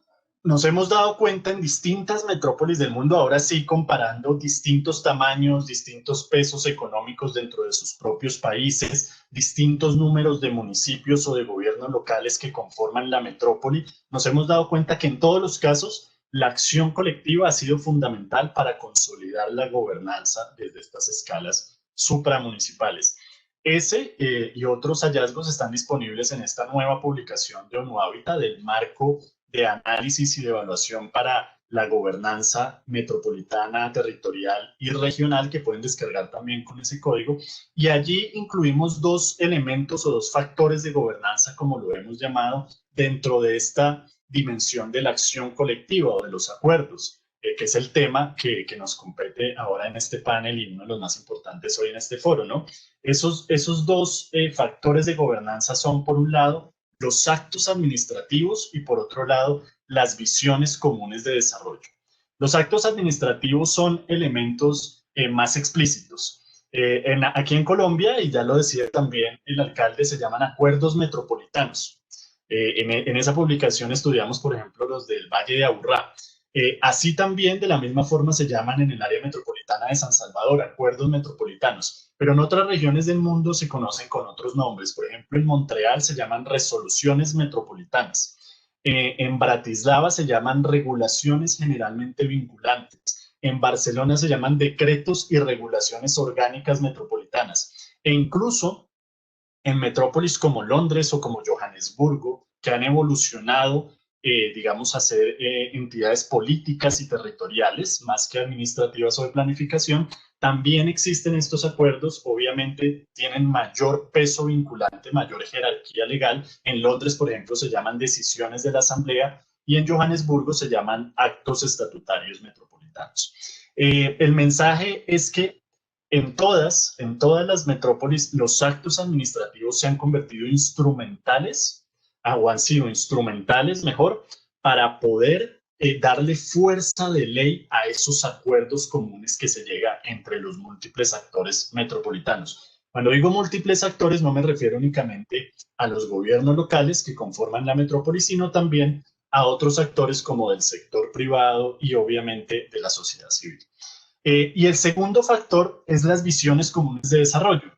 nos hemos dado cuenta en distintas metrópolis del mundo, ahora sí comparando distintos tamaños, distintos pesos económicos dentro de sus propios países, distintos números de municipios o de gobiernos locales que conforman la metrópoli, nos hemos dado cuenta que en todos los casos la acción colectiva ha sido fundamental para consolidar la gobernanza desde estas escalas supramunicipales. Ese y otros hallazgos están disponibles en esta nueva publicación de ONU Habitat del marco de análisis y de evaluación para la gobernanza metropolitana, territorial y regional, que pueden descargar también con ese código. Y allí incluimos dos elementos o dos factores de gobernanza, como lo hemos llamado, dentro de esta dimensión de la acción colectiva o de los acuerdos. que es el tema que nos compete ahora en este panel y uno de los más importantes hoy en este foro, ¿no? Esos dos factores de gobernanza son, por un lado, los actos administrativos y, por otro lado, las visiones comunes de desarrollo. Los actos administrativos son elementos más explícitos. Aquí en Colombia, y ya lo decía también el alcalde, se llaman acuerdos metropolitanos. En esa publicación estudiamos, por ejemplo, los del Valle de Aburrá. Así también, de la misma forma, se llaman en el área metropolitana de San Salvador, acuerdos metropolitanos. Pero en otras regiones del mundo se conocen con otros nombres. Por ejemplo, en Montreal se llaman resoluciones metropolitanas. En Bratislava se llaman regulaciones generalmente vinculantes. En Barcelona se llaman decretos y regulaciones orgánicas metropolitanas. E incluso en metrópolis como Londres o como Johannesburgo, que han evolucionado, digamos, a ser entidades políticas y territoriales, más que administrativas o de planificación, también existen estos acuerdos. Obviamente tienen mayor peso vinculante, mayor jerarquía legal. En Londres, por ejemplo, se llaman decisiones de la Asamblea y en Johannesburgo se llaman actos estatutarios metropolitanos. El mensaje es que en todas las metrópolis los actos administrativos se han convertido instrumentales, o han sido instrumentales, mejor, para poder darle fuerza de ley a esos acuerdos comunes que se llega entre los múltiples actores metropolitanos. Cuando digo múltiples actores no me refiero únicamente a los gobiernos locales que conforman la metrópoli, sino también a otros actores como del sector privado y obviamente de la sociedad civil. Y el segundo factor es las visiones comunes de desarrollo,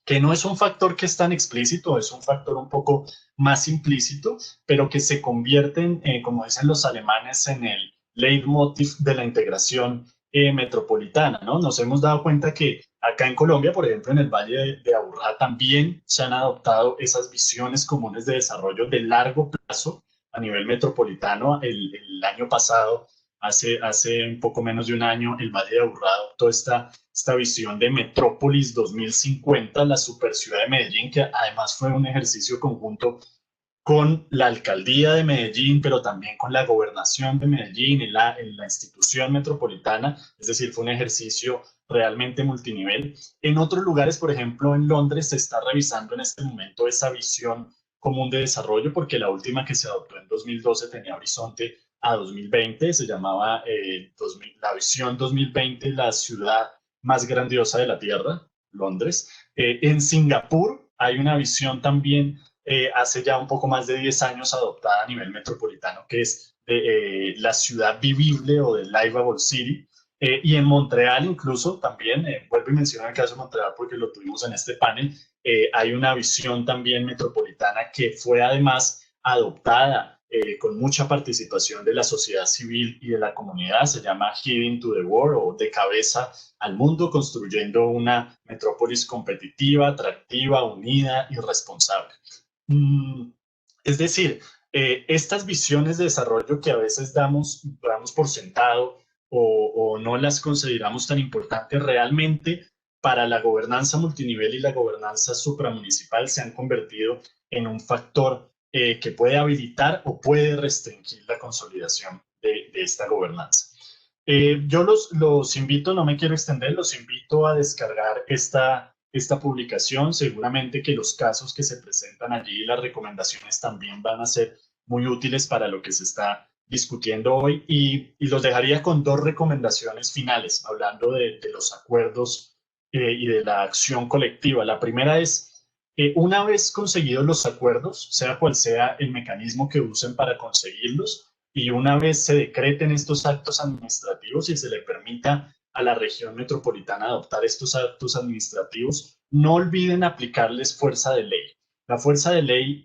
que no es un factor que es tan explícito, es un factor un poco más implícito, pero que se convierten, como dicen los alemanes, en el leitmotiv de la integración metropolitana, ¿no? Nos hemos dado cuenta que acá en Colombia, por ejemplo, en el Valle de Aburrá, también se han adoptado esas visiones comunes de desarrollo de largo plazo a nivel metropolitano. El año pasado, hace un poco menos de un año, el Valle de Aburrá adoptó esta visión de Metrópolis 2050, la superciudad de Medellín, que además fue un ejercicio conjunto con la alcaldía de Medellín, pero también con la gobernación de Medellín, en la institución metropolitana. Es decir, fue un ejercicio realmente multinivel. En otros lugares, por ejemplo, en Londres, se está revisando en este momento esa visión común de desarrollo, porque la última que se adoptó en 2012 tenía horizonte a 2020, se llamaba la visión 2020, la ciudad más grandiosa de la Tierra, Londres. En Singapur hay una visión también hace ya un poco más de 10 años adoptada a nivel metropolitano, que es la ciudad vivible o de Livable City. Y en Montreal incluso también, vuelvo y menciono el caso de Montreal porque lo tuvimos en este panel, hay una visión también metropolitana que fue además adoptada con mucha participación de la sociedad civil y de la comunidad. Se llama Heading to the World, o de cabeza al mundo, construyendo una metrópolis competitiva, atractiva, unida y responsable. Es decir, estas visiones de desarrollo que a veces damos por sentado o no las consideramos tan importantes, realmente para la gobernanza multinivel y la gobernanza supramunicipal se han convertido en un factor que puede habilitar o puede restringir la consolidación de esta gobernanza. Yo los invito, no me quiero extender, los invito a descargar esta publicación. Seguramente que los casos que se presentan allí y las recomendaciones también van a ser muy útiles para lo que se está discutiendo hoy, y los dejaría con dos recomendaciones finales, hablando de los acuerdos y de la acción colectiva. La primera es, una vez conseguidos los acuerdos, sea cual sea el mecanismo que usen para conseguirlos, y una vez se decreten estos actos administrativos y se le permita a la región metropolitana adoptar estos actos administrativos, no olviden aplicarles fuerza de ley. La fuerza de ley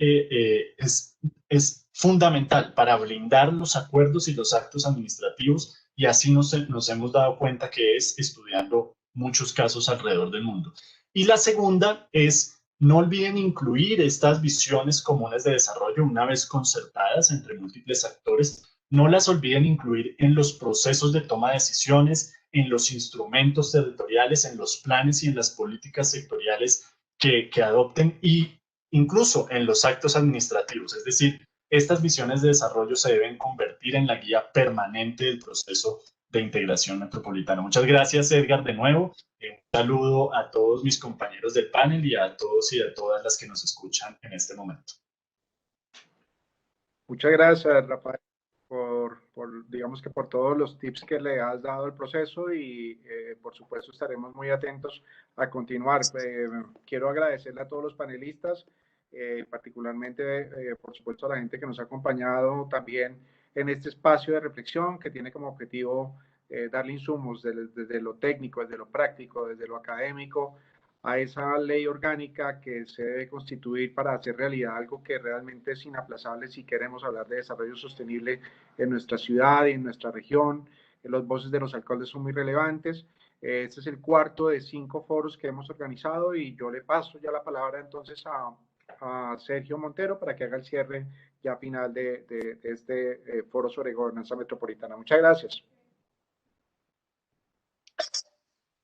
es fundamental para blindar los acuerdos y los actos administrativos, y así nos hemos dado cuenta que es estudiando muchos casos alrededor del mundo. Y la segunda es, no olviden incluir estas visiones comunes de desarrollo una vez concertadas entre múltiples actores. No las olviden incluir en los procesos de toma de decisiones, en los instrumentos territoriales, en los planes y en las políticas sectoriales que adopten, y incluso en los actos administrativos. Es decir, estas visiones de desarrollo se deben convertir en la guía permanente del proceso de integración metropolitana. Muchas gracias, Edgar, de nuevo. Un saludo a todos mis compañeros del panel y a todos y a todas las que nos escuchan en este momento. Muchas gracias, Rafael, digamos que por todos los tips que le has dado al proceso y por supuesto estaremos muy atentos a continuar. Quiero agradecerle a todos los panelistas, particularmente por supuesto a la gente que nos ha acompañado también en este espacio de reflexión que tiene como objetivo darle insumos desde lo técnico, desde lo práctico, desde lo académico, a esa ley orgánica que se debe constituir para hacer realidad algo que realmente es inaplazable si queremos hablar de desarrollo sostenible en nuestra ciudad y en nuestra región. Los voces de los alcaldes son muy relevantes. Este es el cuarto de 5 foros que hemos organizado y yo le paso ya la palabra entonces a Sergio Montero para que haga el cierre ya final de este foro sobre gobernanza metropolitana. Muchas gracias.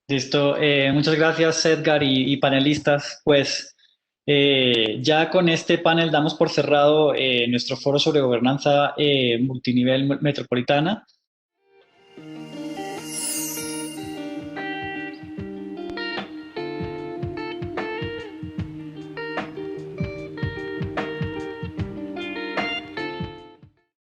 Listo, muchas gracias Edgar y panelistas. Pues ya con este panel damos por cerrado nuestro foro sobre gobernanza multinivel metropolitana.